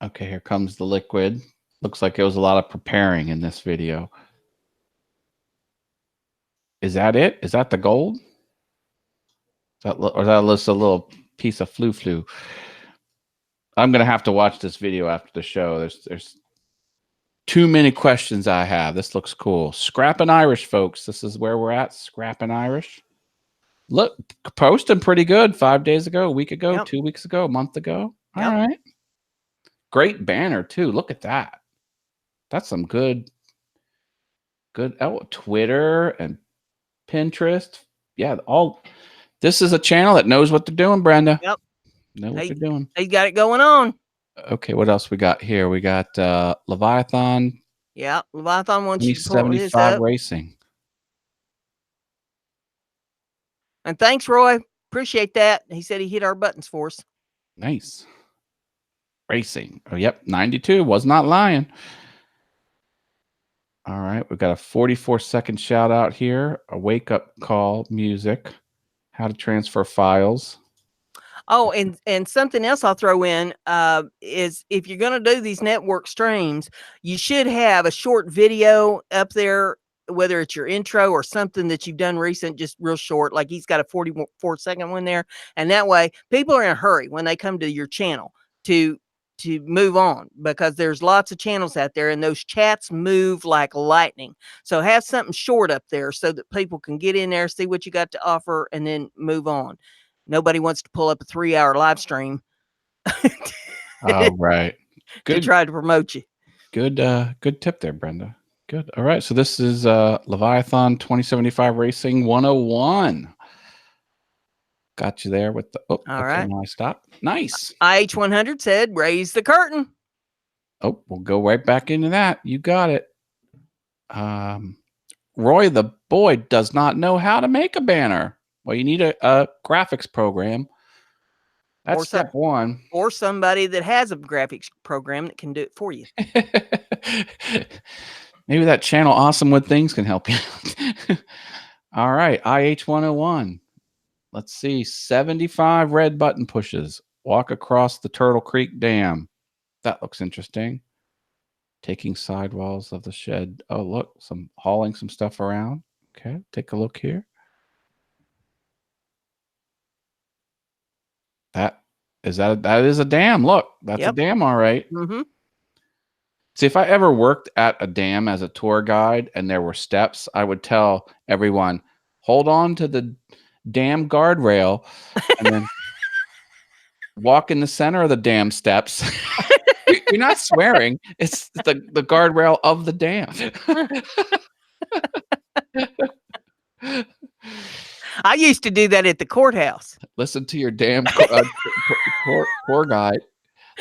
Okay, here comes the liquid. Looks like it was a lot of preparing in this video. Is that it? Is that the gold? Or is that just a little piece of flu? I'm going to have to watch this video after the show. There's too many questions I have. This looks cool. Scrappin' Irish, folks. This is where we're at. Scrappin' Irish. Look, posting pretty good 5 days ago, a week ago, 2 weeks ago, a month ago. All right. Great banner, too. Look at that. That's some good. Twitter and Pinterest. Yeah, this is a channel that knows what they're doing, Brenda. Yep. Know what they're doing. They got it going on. Okay, what else we got here? We got Leviathan. Yeah, Leviathan wants you to pull his 75 up. Racing. And thanks, Roy. Appreciate that. He said he hit our buttons for us. Nice. Racing. Oh, yep, 92. Was not lying. All right, we've got a 44-second shout out here. A wake-up call music. How to transfer files. Oh, and something else I'll throw in is if you're going to do these network streams, you should have a short video up there whether it's your intro or something that you've done recent, just real short, like he's got a 44-second one there. And that way people are in a hurry when they come to your channel to move on, because there's lots of channels out there and those chats move like lightning. So have something short up there so that people can get in there, see what you got to offer, and then move on. Nobody wants to pull up a 3-hour live stream Oh, right. to try to promote you. Good tip there, Brenda. Good. All right. So this is Leviathan 2075 Racing 101. Got you there with the All right. Now I stop. Nice. IH100 said, raise the curtain. Oh, we'll go right back into that. You got it. Roy the boy does not know how to make a banner. Well, you need a graphics program. That's step one. Or somebody that has a graphics program that can do it for you. Maybe that channel Awesome with Things can help you. All right, IH101. Let's see, 75 red button pushes. Walk across the Turtle Creek Dam. That looks interesting. Taking sidewalls of the shed. Oh, look, hauling some stuff around. Okay, take a look here. That is a dam. Look, that's a dam, all right. Mm-hmm. See, if I ever worked at a dam as a tour guide and there were steps, I would tell everyone, hold on to the dam guardrail and then walk in the center of the dam steps. You're not swearing. It's the guardrail of the dam. I used to do that at the courthouse. Listen to your damn tour guide.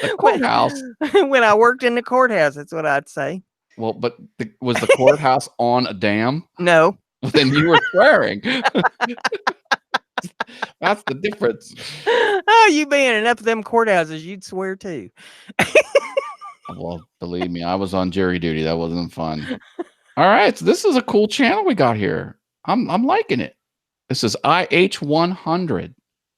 The courthouse. When I worked in the courthouse, that's what I'd say. Well, but was the courthouse on a dam? No. Then you were swearing. That's the difference. Oh, you being in enough of them courthouses, you'd swear too. Well, believe me, I was on jury duty. That wasn't fun. All right, so this is a cool channel we got here. I'm liking it. This is IH100,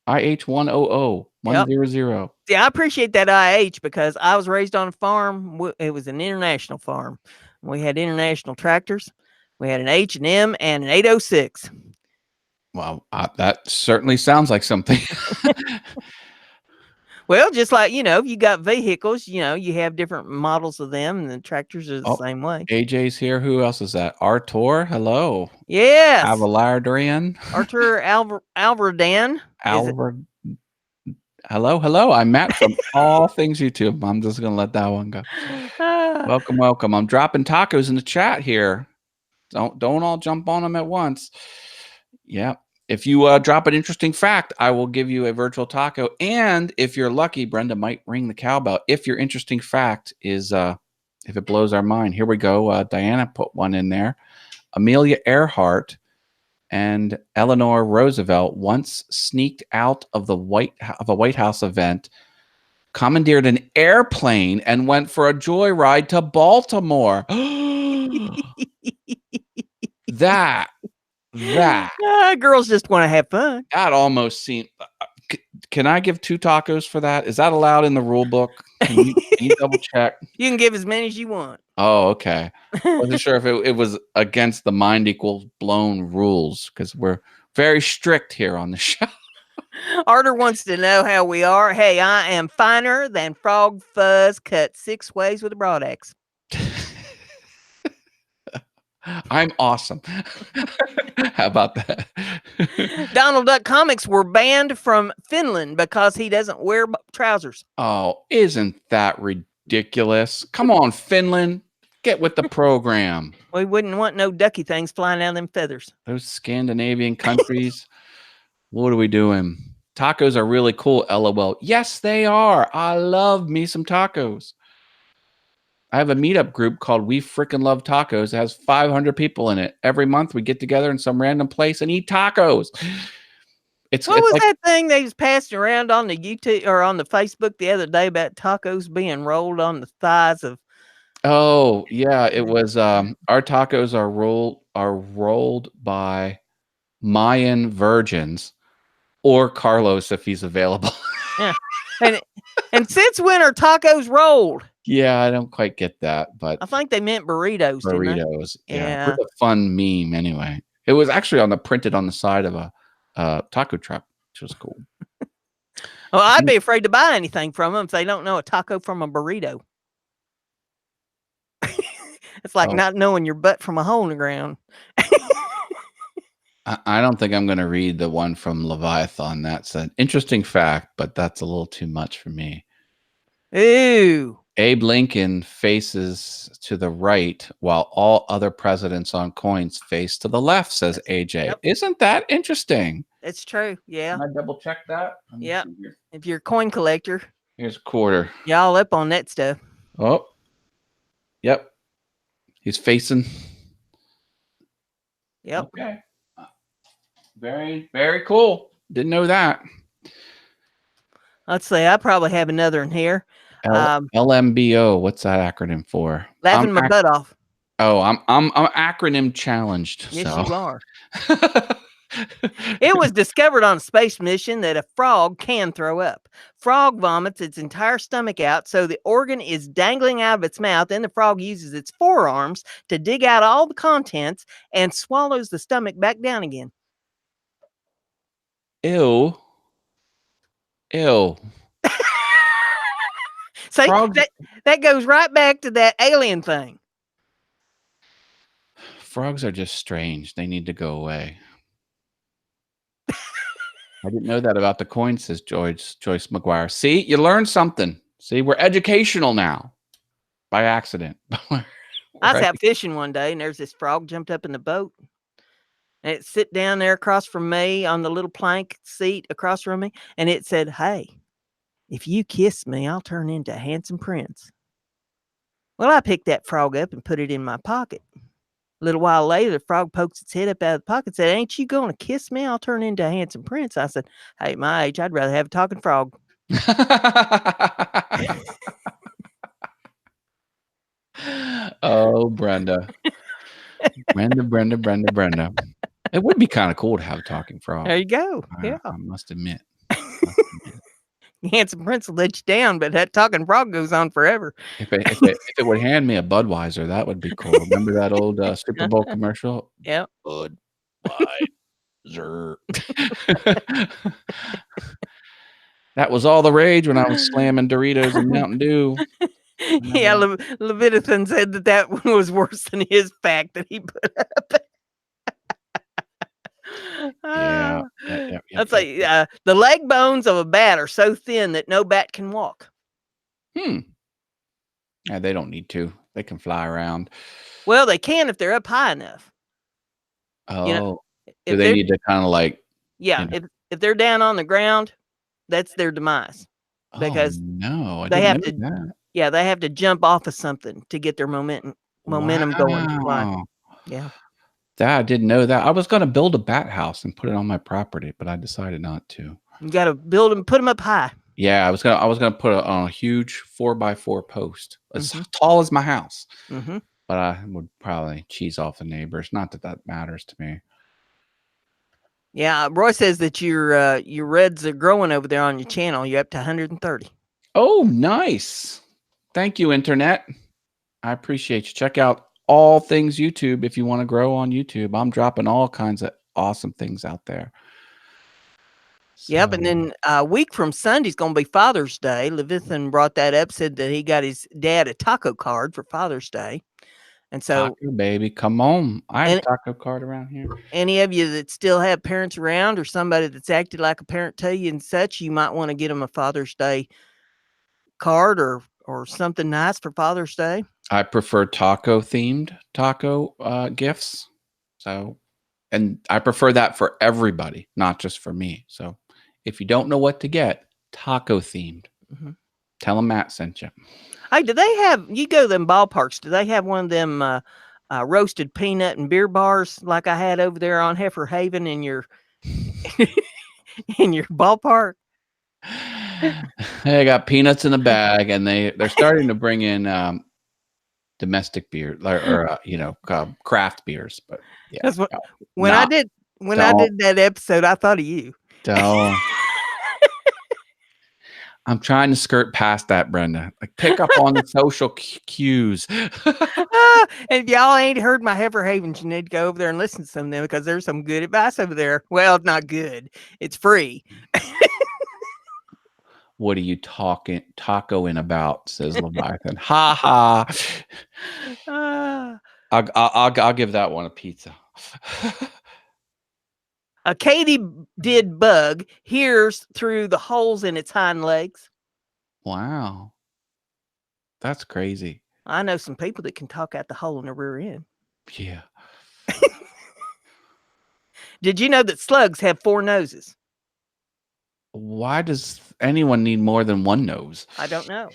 IH100, 100. Yeah, I appreciate that IH because I was raised on a farm. It was an international farm. We had international tractors. We had an H&M and an 806. Wow, that certainly sounds like something. Well, just like, if you got vehicles, you have different models of them, and the tractors are the same way. AJ's here. Who else is that? Artur, hello. Yes. Avalardrian. Artur Alvardan. Hello. I'm Matt from All Things YouTube. I'm just going to let that one go. Welcome. I'm dropping tacos in the chat here. Don't all jump on them at once. Yeah. If you drop an interesting fact, I will give you a virtual taco. And if you're lucky, Brenda might ring the cowbell. If your interesting fact is, if it blows our mind. Here we go. Diana put one in there. Amelia Earhart and Eleanor Roosevelt once sneaked out of a White House event, commandeered an airplane, and went for a joyride to Baltimore. That girls just want to have fun. That almost seemed. Can I give 2 tacos for that? Is that allowed in the rule book? Can you double check? You can give as many as you want. Oh, okay. I wasn't sure if it was against the mind equals blown rules, because we're very strict here on the show. Arthur wants to know how we are. Hey, I am finer than frog fuzz cut 6 ways with a broad axe. I'm awesome. How about that? Donald Duck Comics were banned from Finland because he doesn't wear trousers. Oh, isn't that ridiculous? Come on, Finland. Get with the program. We wouldn't want no ducky things flying out of them feathers. Those Scandinavian countries. What are we doing? Tacos are really cool, LOL. Yes, they are. I love me some tacos. I have a meetup group called We Frickin' Love Tacos. It has 500 people in it. Every month we get together in some random place and eat tacos. What was like, that thing they was passing around on the YouTube or on the Facebook the other day about tacos being rolled on the thighs of? Oh yeah, it was. Our tacos are rolled by Mayan virgins, or Carlos if he's available. Yeah, and since when are tacos rolled? Yeah, I don't quite get that, but I think they meant burritos, didn't they? burritos. Yeah, it Yeah. was a fun meme anyway. It was actually printed on the side of a taco truck, which was cool. Well, I'd be afraid to buy anything from them if they don't know a taco from a burrito. It's like Oh. not knowing your butt from a hole in the ground. I don't think I'm going to read the one from Leviathan. That's an interesting fact, but that's a little too much for me. Ooh. Abe Lincoln faces to the right while all other presidents on coins face to the left, says AJ. Yep. Isn't that interesting? It's true. Yeah. Can I double check that? Yeah. If you're a coin collector, here's a quarter. y'all up on that stuff. Oh, yep. He's facing. Yep. Okay. Very, very cool. Didn't know that. Let's see. I probably have another in here. LMBO. What's that acronym for? Laughing my butt off. Oh, I'm acronym challenged. Yes, so. you are. It was discovered on a space mission that a frog can throw up. Frog vomits its entire stomach out, so the organ is dangling out of its mouth. Then the frog uses its forearms to dig out all the contents and swallows the stomach back down again. Ew. Ew. See, that goes right back to that alien thing. Frogs are just strange. They need to go away. I didn't know that about the coin, says Joyce McGuire. See, you learned something. See, we're educational now by accident. I was out fishing one day, and there's this frog jumped up in the boat. And it sit down there across from me on the little plank seat across from me, and it said, "Hey, if you kiss me, I'll turn into a handsome prince." Well, I picked that frog up and put it in my pocket. A little while later, the frog pokes its head up out of the pocket and said, "Ain't you going to kiss me? I'll turn into a handsome prince." I said, "Hey, at my age, I'd rather have a talking frog." Oh, Brenda. Brenda. It would be kind of cool to have a talking frog. There you go. Yeah. I must admit. Handsome prince will let you down, but that talking frog goes on forever. If it would hand me a Budweiser, that would be cool. Remember that old Super Bowl commercial? Yeah. Budweiser. That was all the rage when I was slamming Doritos and Mountain Dew. Yeah, Leviathan said that one was worse than his fact that he put up. Yeah. That's like the leg bones of a bat are so thin that no bat can walk. Yeah, they don't need to. They can fly around. Well, they can if they're up high enough. Oh, you know, do they need to kind of like? Yeah, if they're down on the ground, that's their demise. Because no, I they have didn't know that. Yeah, they have to jump off of something to get their momentum going to fly. Yeah. I didn't know that. I was going to build a bat house and put it on my property, but I decided not to. You got to build them, put them up high. Yeah, I was gonna put it on a huge 4x4 post, as tall as my house. But I would probably cheese off the neighbors. Not that matters to me. Yeah, Roy says that your reds are growing over there on your channel. You're up to 130. Oh, nice. Thank you, Internet. I appreciate you. Check out All Things YouTube if you want to grow on YouTube. I'm dropping all kinds of awesome things out there. Yep, and then a week from Sunday's going to be Father's Day. Leviathan brought that up, said that he got his dad a taco card for Father's Day. And so, taco, baby, come on. I have a taco card around here. Any of you that still have parents around or somebody that's acted like a parent to you and such, you might want to get them a Father's Day card or something nice for Father's Day. I prefer taco-themed gifts. So, and I prefer that for everybody, not just for me. So if you don't know what to get, taco-themed. Tell them Matt sent you. Hey, do they have, you go to them ballparks, do they have one of them roasted peanut and beer bars like I had over there on Heifer Haven in your in your ballpark? They got peanuts in a bag, and they're starting to bring in domestic beer or craft beers. But yeah, that's what, when I did that episode, I thought of you. Don't. I'm trying to skirt past that, Brenda. Like, pick up on the social cues. And if y'all ain't heard my Heifer Havens, you need to go over there and listen to some of them because there's some good advice over there. Well, it's not good. It's free. What are you tacoing about? Says Leviathan. Ha ha. I'll give that one a pizza. A katydid bug hears through the holes in its hind legs. Wow. That's crazy. I know some people that can talk out the hole in the rear end. Yeah. Did you know that slugs have 4 noses? Why does anyone need more than one nose? I don't know.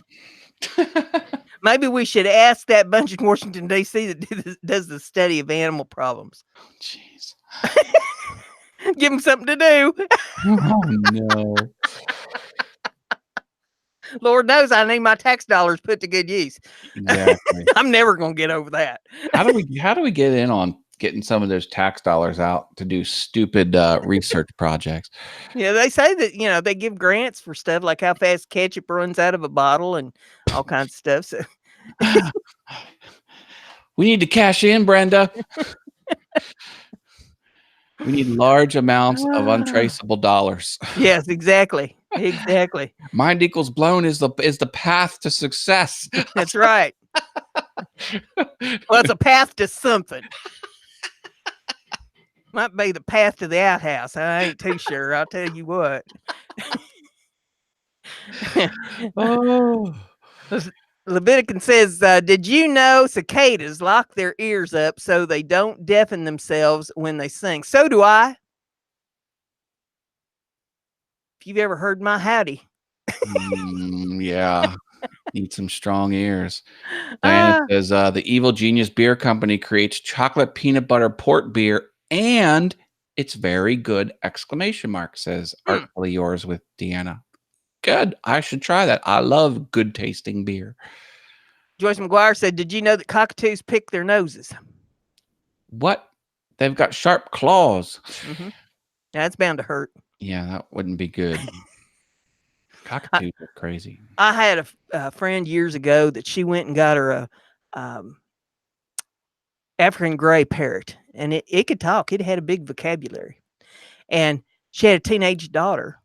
Maybe we should ask that bunch in Washington, D.C. that does the study of animal problems. Jeez. Give them something to do. Oh, no. Lord knows I need my tax dollars put to good use. Exactly. I'm never going to get over that. How do we get in on getting some of those tax dollars out to do stupid research projects? Yeah, they say that, they give grants for stuff like how fast ketchup runs out of a bottle and all kinds of stuff. So we need to cash in, Brenda. We need large amounts of untraceable dollars. Yes, exactly. Exactly. Mind equals blown is the path to success. That's right. Well, it's a path to something. Might be the path to the outhouse. I ain't too sure. I'll tell you what. Oh. Leviticus says, did you know cicadas lock their ears up so they don't deafen themselves when they sing? So do I. If you've ever heard my howdy. Yeah. Need some strong ears. Diana says, the Evil Genius Beer Company creates chocolate peanut butter port beer and it's very good! Says Artfully Yours with Deanna. Good. I should try that. I love good tasting beer. Joyce McGuire said, did you know that cockatoos pick their noses? What? They've got sharp claws. Mm-hmm. That's bound to hurt. Yeah, that wouldn't be good. Cockatoos are crazy. I had a friend years ago that she went and got her a African gray parrot, and it could talk. It had a big vocabulary, and she had a teenage daughter.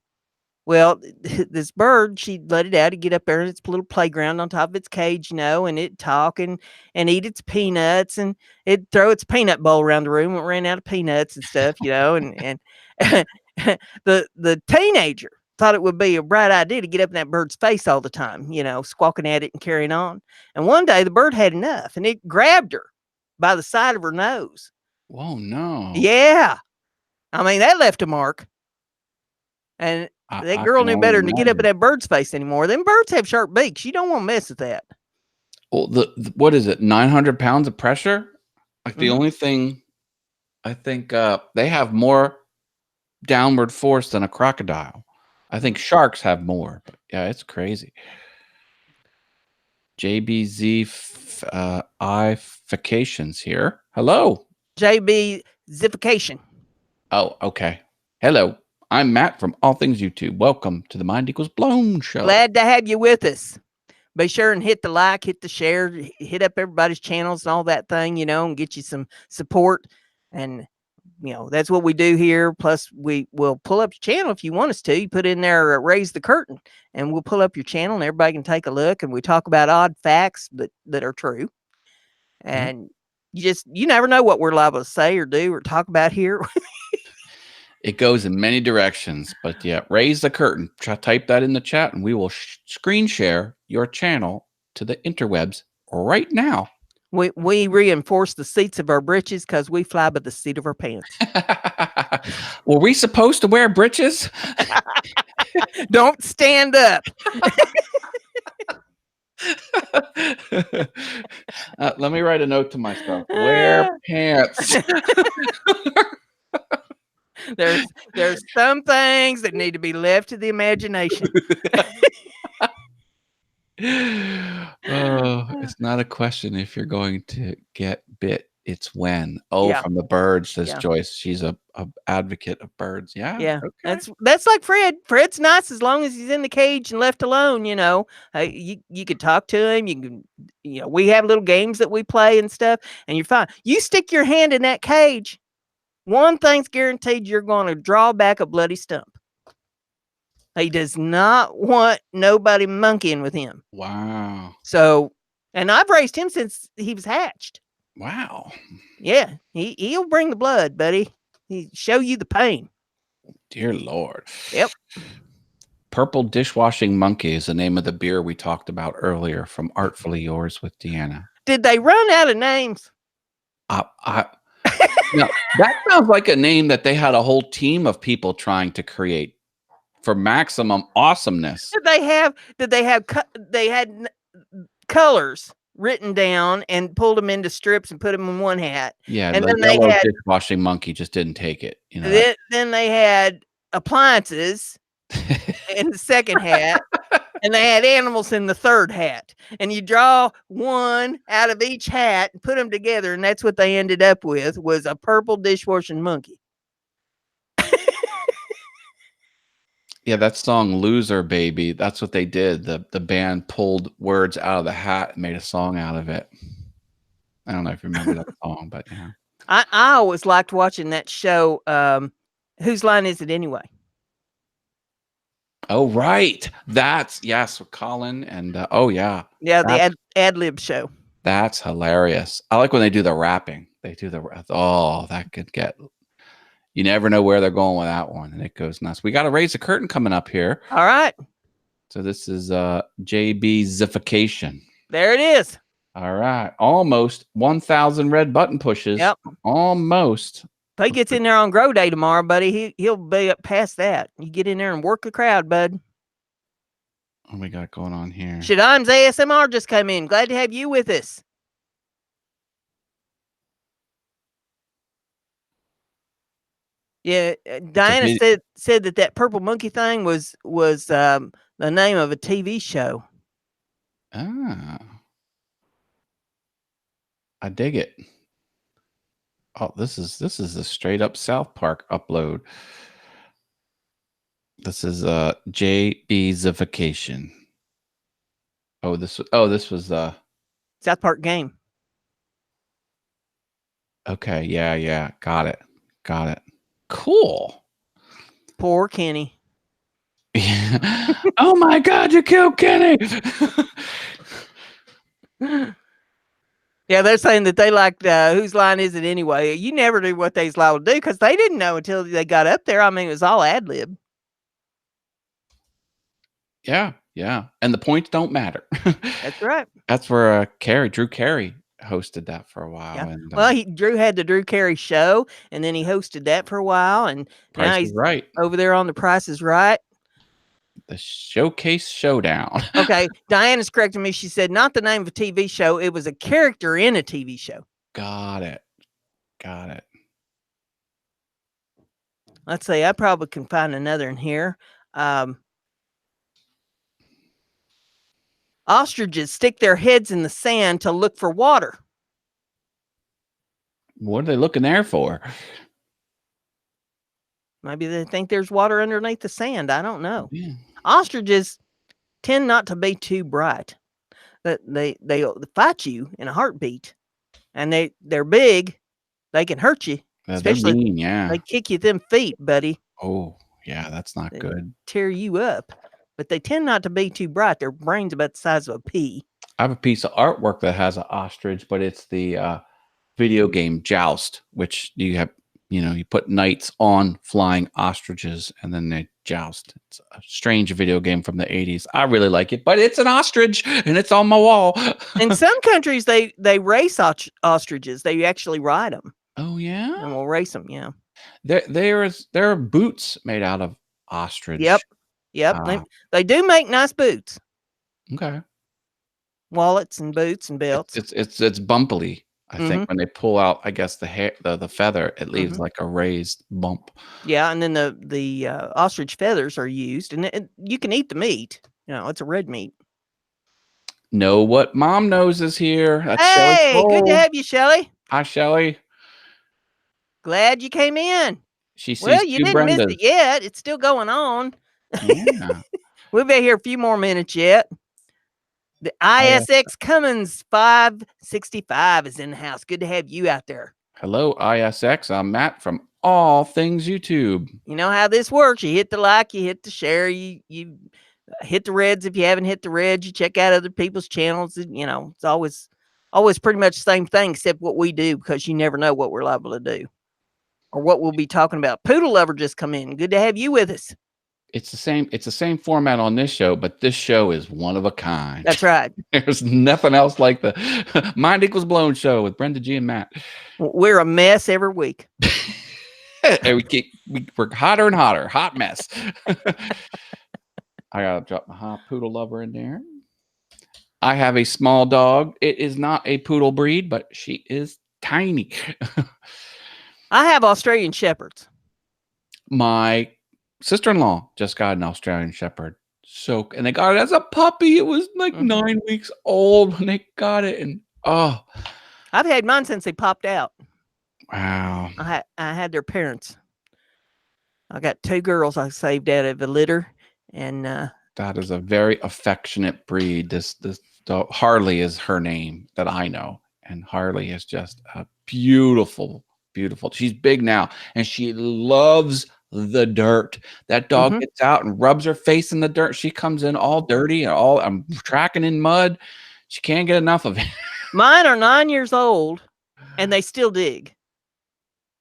Well, this bird, she let it out to get up there in its little playground on top of its cage, and it talk and eat its peanuts, and it'd throw its peanut bowl around the room and ran out of peanuts and stuff, and the teenager thought it would be a bright idea to get up in that bird's face all the time, squawking at it and carrying on. And one day the bird had enough, and it grabbed her by the side of her nose. Whoa, no. Yeah. I mean, that left a mark. And that girl knew better than to get up in that bird's face anymore. Them birds have sharp beaks. You don't want to mess with that. Well, what is it? 900 pounds of pressure? Like the only thing, I think they have more downward force than a crocodile. I think sharks have more, but yeah, it's crazy. JBZ-ifications here. Hello. JB-zification. Oh, okay. Hello. I'm Matt from All Things YouTube. Welcome to the Mind Equals Blown show. Glad to have you with us. Be sure and hit the like, hit the share, hit up everybody's channels and all that thing, and get you some support. And, that's what we do here. Plus, we will pull up your channel if you want us to. You put in there, raise the curtain, and we'll pull up your channel and everybody can take a look. And we talk about odd facts that are true. And you never know what we're liable to say or do or talk about here. It goes in many directions, but yeah, raise the curtain. Type that in the chat and we will screen share your channel to the interwebs right now. We reinforce the seats of our britches because we fly by the seat of our pants. Were we supposed to wear britches? Don't stand up. Let me write a note to myself. Wear pants. There's some things that need to be left to the imagination. Oh, it's not a question if you're going to get bit. It's when. Oh, Yeah. from the birds, says Yeah. Joyce. She's a advocate of birds. Yeah. Yeah, Okay. that's like Fred. Fred's nice as long as he's in the cage and left alone. You could talk to him. We have little games that we play and stuff, and you're fine. You stick your hand in that cage, one thing's guaranteed: you're going to draw back a bloody stump. He does not want nobody monkeying with him. Wow. So, and I've raised him since he was hatched. Wow. Yeah, he'll bring the blood, buddy. He show you the pain. Dear Lord. Yep. Purple Dishwashing Monkey is the name of the beer we talked about earlier from Artfully Yours with Deanna. Did they run out of names? No, that sounds like a name that they had a whole team of people trying to create for maximum awesomeness. Did they had colors written down and pulled them into strips and put them in one hat? Yeah, and the then they yellow had dishwashing monkey just didn't take it. You know. then they had appliances in the second hat, and they had animals in the third hat. And you draw one out of each hat and put them together, and that's what they ended up with, was a purple dishwashing monkey. Yeah, that song "Loser Baby," that's what they did. The band pulled words out of the hat and made a song out of it. I don't know if you remember that song, but yeah. I always liked watching that show. Whose Line Is It Anyway? Oh, right. That's yes, with Colin and yeah. Yeah, the ad lib show. That's hilarious. I like when they do the rapping. They do that could get. You never know where they're going with that one, and it goes nuts. We got to raise the curtain coming up here. All right. So this is JBzification. There it is. All right. Almost 1,000 red button pushes. Yep. Almost. If he gets in there on Grow Day tomorrow, buddy, he'll be up past that. You get in there and work the crowd, bud. What we got going on here? Shadim's ASMR just came in. Glad to have you with us. Yeah, Diana said that purple monkey thing was the name of a TV show. Ah, I dig it. Oh, this is a straight up South Park upload. This is JBzification. This was South Park game. Okay, yeah, got it. Cool. Poor Kenny. Oh my God, you killed Kenny. Yeah, they're saying that they liked Whose Line Is It Anyway? You never knew what they's liable to do because they didn't know until they got up there. I mean, it was all ad lib. Yeah. And the points don't matter. That's right. That's where Drew Carey hosted that for a while. Yeah. And, well, Drew had the Drew Carey show, and then he hosted that for a while, and now he's Right over there on The Price is Right. The Showcase Showdown. Okay, Diana's correcting me. She said not the name of a TV show. It was a character in a TV show. Got it. Let's see. I probably can find another in here. Ostriches stick their heads in the sand to look for water. What are they looking there for? Maybe they think there's water underneath the sand. I don't know. Yeah. Ostriches tend not to be too bright. They'll fight you in a heartbeat, and they're big. They can hurt you. Especially mean, yeah. They kick you them feet, buddy. Oh, yeah, that's not good. Tear you up. But they tend not to be too bright. Their brain's about the size of a pea. I have a piece of artwork that has an ostrich, but it's the video game Joust, which you put knights on flying ostriches and then they joust. It's a strange video game from the 80s. I really like it, but it's an ostrich and it's on my wall. In some countries, they race ostriches. They actually ride them. Oh, yeah? And we'll race them, yeah. There are boots made out of ostrich. Yep. They do make nice boots. Okay. Wallets and boots and belts. It's bumpily. I think when they pull out, I guess the hair, the feather, it leaves like a raised bump. Yeah, and then the ostrich feathers are used, and you can eat the meat. It's a red meat. Know what Mom knows is here. That's hey, good to have you, Shelly. Hi, Shelly. Glad you came in. She sees Well, you two didn't miss Brendas. it yet. It's still going on. Yeah. We'll be here a few more minutes yet. The yeah. ISX Cummins 565 is in the house. Good to have you out there. Hello, ISX. I'm Matt from All Things YouTube. You know how this works. You hit the like, you hit the share, you hit the reds. If you haven't hit the reds, you check out other people's channels. You know, it's always pretty much the same thing except what we do, because you never know what we're liable to do or what we'll be talking about. Poodle Lover just come in. Good to have you with us. It's the same format on this show, but this show is one of a kind. That's right. There's nothing else like the Mind Equals Blown show with BrendaG and Matt. We're a mess every week. And we're hotter and hotter. Hot mess. I gotta drop my hot poodle lover in there. I have a small dog. It is not a poodle breed, but she is tiny. I have Australian Shepherds. My sister-in-law just got an Australian Shepherd. And they got it as a puppy. It was like 9 weeks old when they got it. And I've had mine since they popped out. Wow. I had their parents. I got 2 girls I saved out of a litter, and that is a very affectionate breed. This dog, Harley is her name that I know, and Harley is just a beautiful. She's big now, and she loves the dirt. That dog gets out and rubs her face in the dirt. She comes in all dirty and I'm tracking in mud. She can't get enough of it. Mine are 9 years old, and they still dig.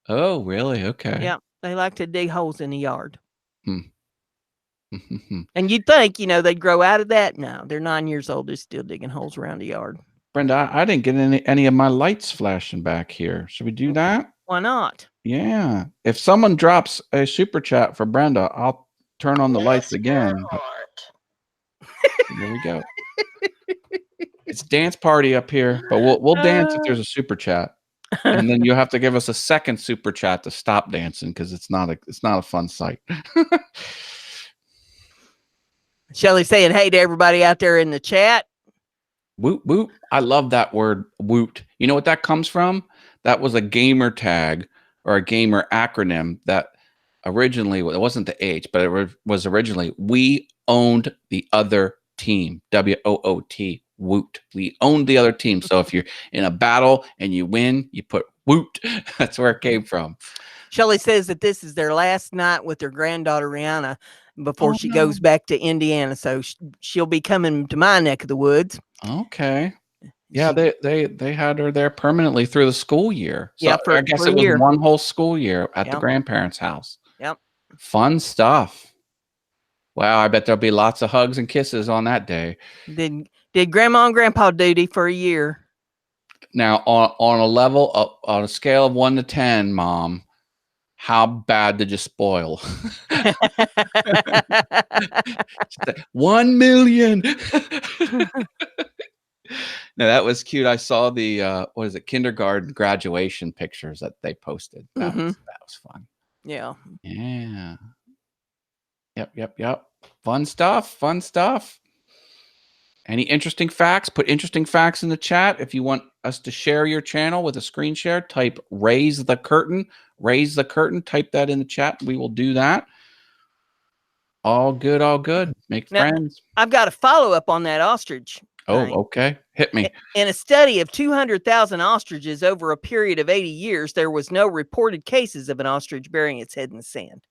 Oh, really? Okay. Yeah, they like to dig holes in the yard. And you'd think, they'd grow out of that. No, they're 9 years old. They're still digging holes around the yard. Brenda, I didn't get any of my lights flashing back here. Should we do that? Why not? Yeah. If someone drops a super chat for Brenda, I'll turn on the lights again. There we go. It's dance party up here, but we'll dance if there's a super chat. And then you'll have to give us a second super chat to stop dancing, because it's not a fun sight. Shelly saying hey to everybody out there in the chat. Woot woot. I love that word, woot. You know what that comes from? That was a gamer tag or a gamer acronym that originally, it wasn't the H, but it was originally, we owned the other team. WOOT. Woot. We owned the other team. So if you're in a battle and you win, you put woot. That's where it came from. Shelly says that this is their last night with their granddaughter Rihanna before she goes back to Indiana. So she'll be coming to my neck of the woods. Okay. Yeah, they had her there permanently through the school year. So yeah, I guess it was one whole school year at the grandparents' house. Yep. Fun stuff. Wow, I bet there'll be lots of hugs and kisses on that day. Did Grandma and Grandpa duty for a year. Now, on a level on a scale of 1 to 10, Mom, how bad did you spoil? 1 million. No, that was cute. I saw the kindergarten graduation pictures that they posted. That was fun. Yeah. Yeah. Yep. Fun stuff. Any interesting facts? Put interesting facts in the chat. If you want us to share your channel with a screen share, type raise the curtain. Type that in the chat. We will do that. All good. Make friends. I've got a follow-up on that ostrich. Oh, okay. Hit me. In a study of 200,000 ostriches over a period of 80 years, there was no reported cases of an ostrich burying its head in the sand.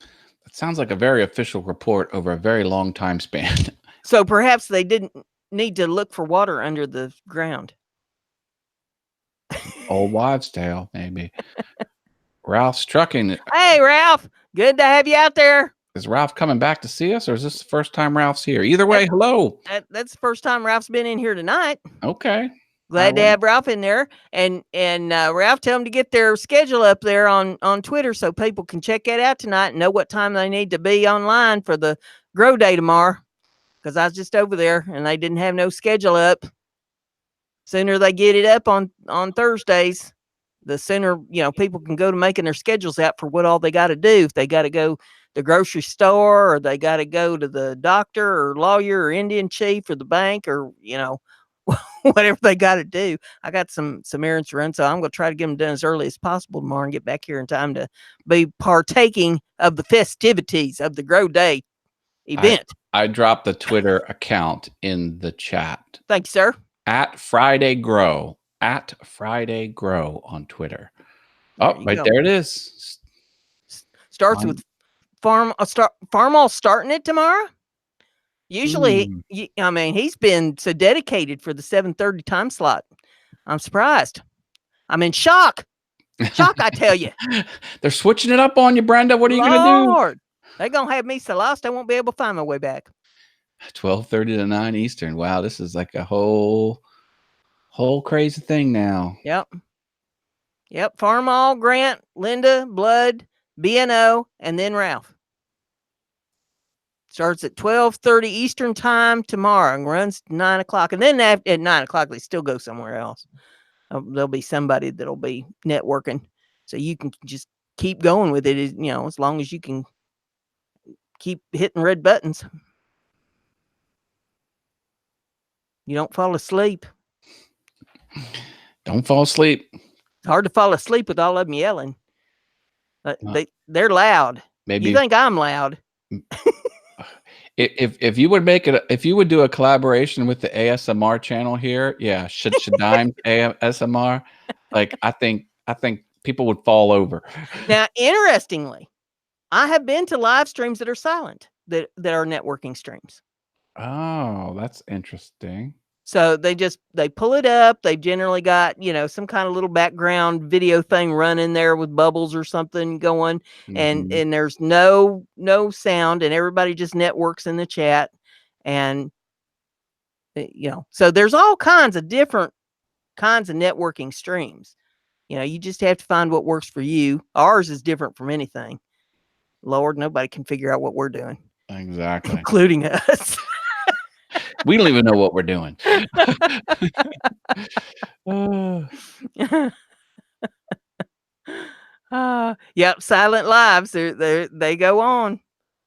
That sounds like a very official report over a very long time span. So perhaps they didn't need to look for water under the ground. Old wives' tale, maybe. Ralph's trucking. Hey, Ralph. Good to have you out there. Is Ralph coming back to see us, or is this the first time Ralph's here? Either way, hello. That's the first time Ralph's been in here tonight. Okay. Glad to have Ralph in there. And Ralph, tell them to get their schedule up there on Twitter so people can check that out tonight and know what time they need to be online for the grow day tomorrow. Because I was just over there and they didn't have no schedule up. Sooner they get it up on Thursdays, the sooner, people can go to making their schedules out for what all they got to do. If they got to go to the grocery store, or they got to go to the doctor or lawyer or Indian chief or the bank, or, whatever they got to do. I got some errands to run, so I'm going to try to get them done as early as possible tomorrow and get back here in time to be partaking of the festivities of the Grow Day event. I dropped the Twitter account in the chat. Thank you, sir. At Friday Grow. At Friday Grow on Twitter. Oh, right there it is. Starts with Farm all starting it tomorrow. Usually, I mean, he's been so dedicated for the 7:30 time slot. I'm surprised. I'm in shock. Shock, I tell you. They're switching it up on you, Brenda. What are you going to do? They're going to have me so lost I won't be able to find my way back. 12:30 to 9 Eastern. Wow, this is like a whole crazy thing now. Yep. Farm all, Grant, Linda, Blood, BNO, and then Ralph. Starts at 12:30 Eastern time tomorrow and runs 9 o'clock. And then at 9 o'clock, they still go somewhere else. There'll be somebody that'll be networking. So you can just keep going with it, you know, as long as you can keep hitting red buttons. You don't fall asleep. Don't fall asleep. It's hard to fall asleep with all of them yelling. They're loud. Maybe you think I'm loud. If you would make it, if you would do a collaboration with the ASMR channel here, yeah, Shadime ASMR, like I think people would fall over. Now, interestingly, I have been to live streams that are silent, that are networking streams. Oh, that's interesting. So they pull it up. They've generally got, you know, some kind of little background video thing running there with bubbles or something going, and there's no sound, and everybody just networks in the chat, and you know, so there's all kinds of different kinds of networking streams. You know, you just have to find what works for you. Ours is different from anything. Lord, nobody can figure out what we're doing. Exactly. Including us. We don't even know what we're doing. Yep, silent lives. They go on.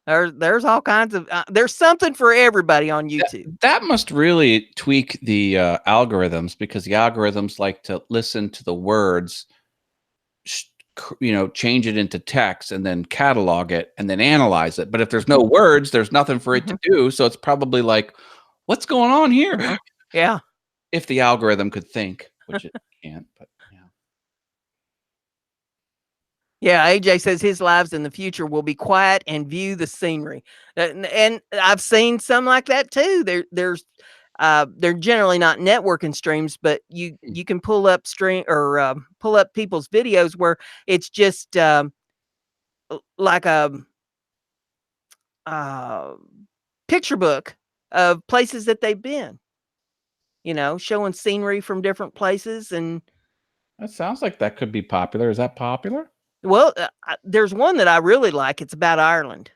There's all kinds of there's something for everybody on YouTube. That must really tweak the algorithms, because the algorithms like to listen to the words, you know, change it into text and then catalog it and then analyze it. But if there's no words, there's nothing for it to do. So it's probably like, what's going on here? Yeah. If the algorithm could think, which it can't, but yeah. Yeah, AJ says his lives in the future will be quiet and view the scenery. And I've seen some like that too. They're generally not networking streams, but you can pull up pull up people's videos where it's just like a picture book of places that they've been, you know, showing scenery from different places. And that sounds like that could be popular. Is that popular? Well, there's one that I really like. It's about Ireland.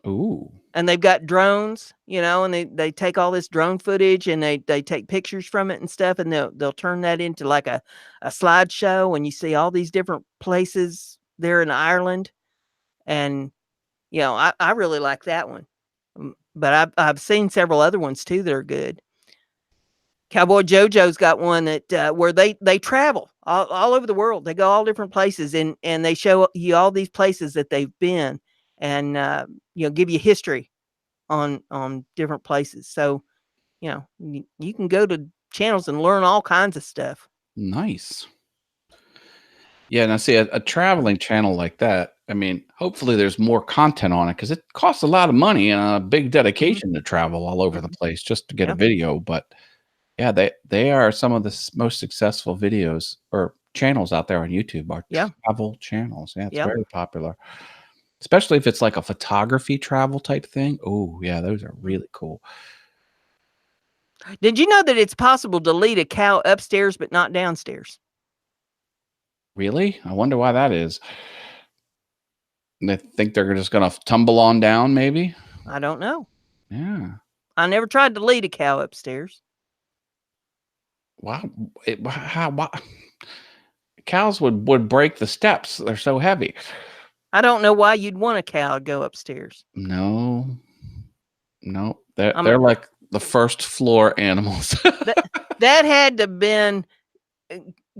Ooh. And they've got drones, you know, and they take all this drone footage and they take pictures from it and stuff, and they'll turn that into like a slideshow, and you see all these different places there in Ireland. And you know, I really like that one. But I've seen several other ones too that are good. Cowboy Jojo's got one that where they travel all over the world. They go all different places, and they show you all these places that they've been, and you know, give you history on different places. So, you know, you can go to channels and learn all kinds of stuff. Nice. Yeah, now see a traveling channel like that. I mean, hopefully there's more content on it, because it costs a lot of money and a big dedication to travel all over the place just to get a video. But yeah, they are some of the most successful videos or channels out there on YouTube are travel channels. Yeah, it's very popular, especially if it's like a photography travel type thing. Oh yeah, those are really cool. Did you know that it's possible to lead a cow upstairs but not downstairs? Really? I wonder why that is. They think they're just going to tumble on down, maybe? I don't know. Yeah. I never tried to lead a cow upstairs. Wow. Why? Cows would break the steps. They're so heavy. I don't know why you'd want a cow to go upstairs. No. They're like the first floor animals. That had to been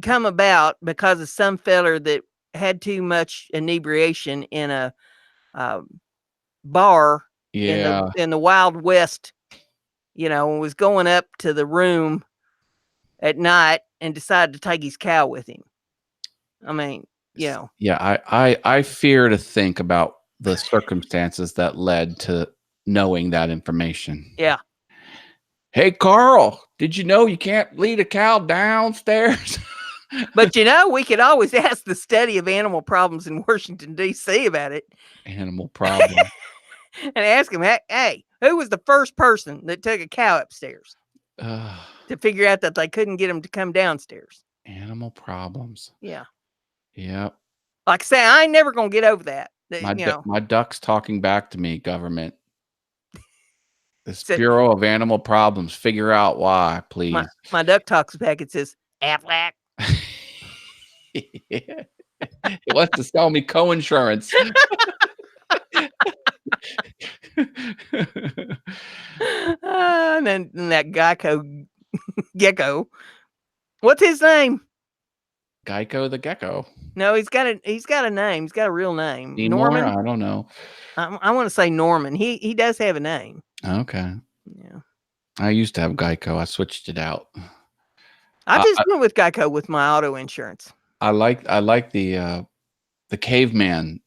come about because of some feller that had too much inebriation in a bar Yeah. in the Wild West, and was going up to the room at night and decided to take his cow with him. I mean, Yeah, I fear to think about the circumstances that led to knowing that information. Yeah. Hey, Carl, did you know you can't lead a cow downstairs? But we could always ask the study of animal problems in Washington, D.C. about it. Animal problem. And ask him, hey, who was the first person that took a cow upstairs to figure out that they couldn't get him to come downstairs? Animal problems. Yeah. Yep. Like I say, I ain't never going to get over that. My duck's talking back to me, government. This Bureau of Animal Problems. Figure out why, please. My duck talks back. It says, Aflac. He wants to sell me co-insurance. And then that gecko. What's his name? Geico the gecko. No, he's got a name. He's got a real name. Norman? I don't know. I want to say Norman. He does have a name. Okay. Yeah. I used to have Geico. I switched it out. I just went with Geico with my auto insurance. I like the caveman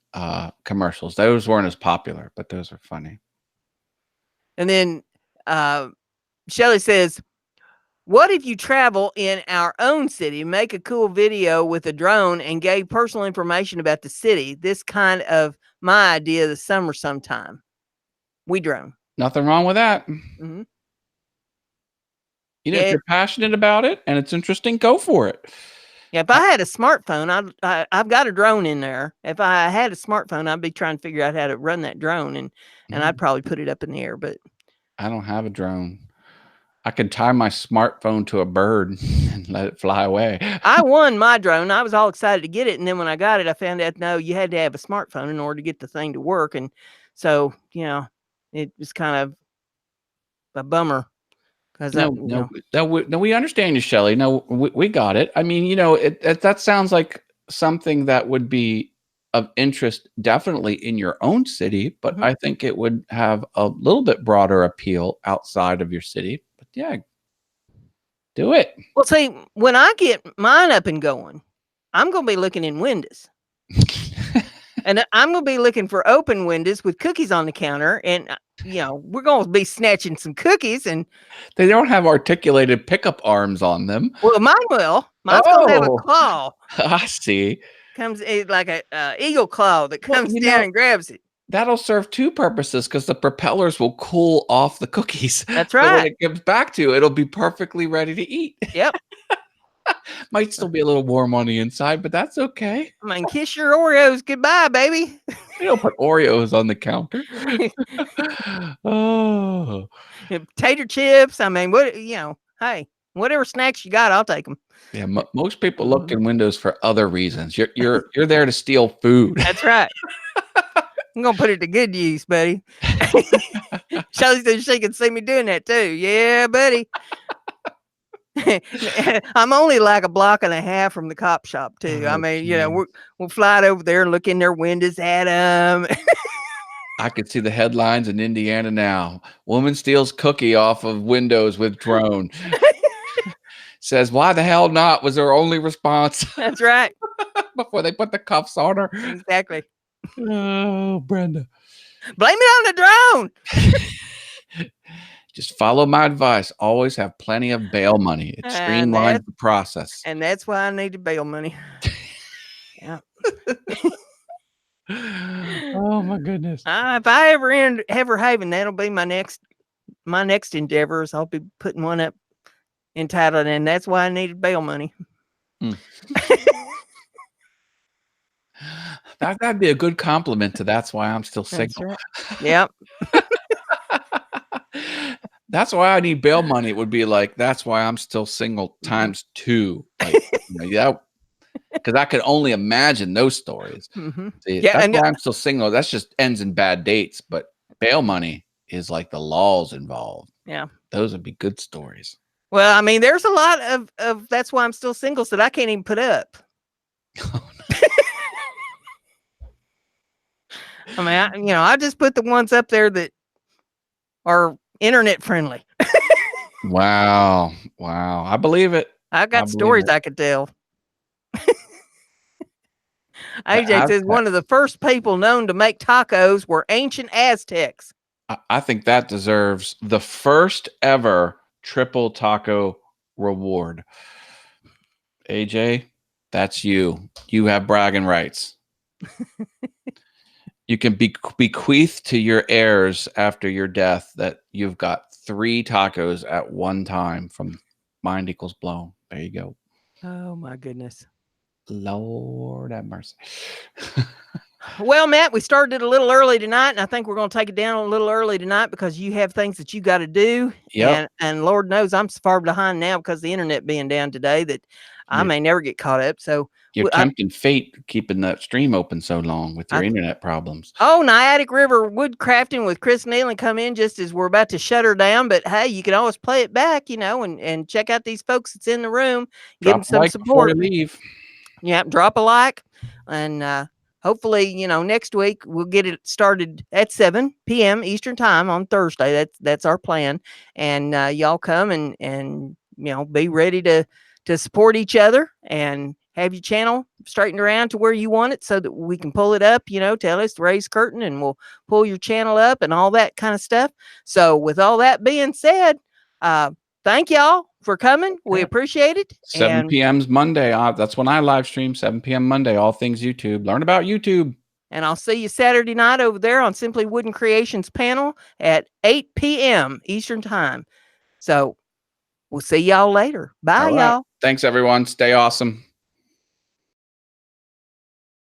commercials. Those weren't as popular, but those are funny. And then Shelley says, what if you travel in our own city, make a cool video with a drone and gave personal information about the city? This kind of my idea this summer sometime. We drone. Nothing wrong with that. Mm-hmm. If you're passionate about it and it's interesting, go for it. Yeah, if I had a smartphone, I've got a drone in there. If I had a smartphone, I'd be trying to figure out how to run that drone, and I'd probably put it up in the air. But I don't have a drone. I could tie my smartphone to a bird and let it fly away. I won my drone. I was all excited to get it, and then when I got it, I found out no, you had to have a smartphone in order to get the thing to work, and so it was kind of a bummer. No, we understand you, Shelley. No, we got it. I mean, that sounds like something that would be of interest definitely in your own city, but I think it would have a little bit broader appeal outside of your city. But yeah, do it. Well, see, when I get mine up and going, I'm going to be looking in windows. And I'm going to be looking for open windows with cookies on the counter. And, we're going to be snatching some cookies. And they don't have articulated pickup arms on them. Well, mine will. Mine's going to have a claw. I see. Comes like a eagle claw that comes down and grabs it. That'll serve two purposes because the propellers will cool off the cookies. That's right. So when it comes back to you, it'll be perfectly ready to eat. Yep. Might still be a little warm on the inside, but that's okay. I mean, kiss your Oreos goodbye, baby. You don't put Oreos on the counter. Oh, tater chips. I mean, hey, whatever snacks you got, I'll take them. Yeah, most people look in windows for other reasons. You're there to steal food. That's right. I'm gonna put it to good use, buddy. Shelley said she can see me doing that too. Yeah, buddy. I'm only like a block and a half from the cop shop too. I mean, we'll fly over there and look in their windows at them. I could see the headlines in Indiana now. Woman steals cookie off of windows with drone. Says, why the hell not? Was her only response. That's right. Before they put the cuffs on her. Exactly. Oh, Brenda. Blame it on the drone. Just follow my advice. Always have plenty of bail money. It streamlines the process. And that's why I needed bail money. Yeah. Oh my goodness. If I ever end Haven, that'll be my next endeavor. Is I'll be putting one up entitled, and that's why I needed bail money. That'd be a good compliment to that's why I'm still single. Right. Yep. That's why I need bail money. It would be like, that's why I'm still single times 2. Like, because I could only imagine those stories. See, that's why I'm still single. That's just ends in bad dates. But bail money is like the laws involved. Yeah. Those would be good stories. Well, I mean, there's a lot of that's why I'm still single, so that I can't even put up. I mean, I just put the ones up there that are internet friendly. Wow. Wow. I believe it. I've got believe stories it. I could tell. The AJ says one of the first people known to make tacos were ancient Aztecs. I think that deserves the first ever triple taco reward. AJ, that's you. You have bragging rights. You can bequeath to your heirs after your death that you've got 3 tacos at one time from Mind Equals Blown. There you go. Oh my goodness. Lord have mercy. Well, Matt, we started a little early tonight, and I think we're going to take it down a little early tonight because you have things that you got to do. Yep. And Lord knows I'm so far behind now because of the internet being down today that I may never get caught up. So you're tempting fate keeping that stream open so long with your internet problems. Oh, Niatic River Woodcrafting with Chris Nealon come in just as we're about to shut her down. But hey, you can always play it back, and check out these folks that's in the room. Give them some support. Before you leave. Yeah, drop a like, and hopefully, next week we'll get it started at 7 p.m. Eastern time on Thursday. That's our plan, and y'all come and be ready to support each other and have your channel straightened around to where you want it so that we can pull it up, tell us to raise curtain and we'll pull your channel up and all that kind of stuff. So with all that being said, thank y'all for coming. We appreciate it. 7 p.m.'s Monday. That's when I live stream, 7 p.m. Monday, all things YouTube. Learn about YouTube. And I'll see you Saturday night over there on Simply Wooden Creations panel at 8 p.m. Eastern time. So we'll see y'all later. Bye, y'all. Thanks, everyone. Stay awesome.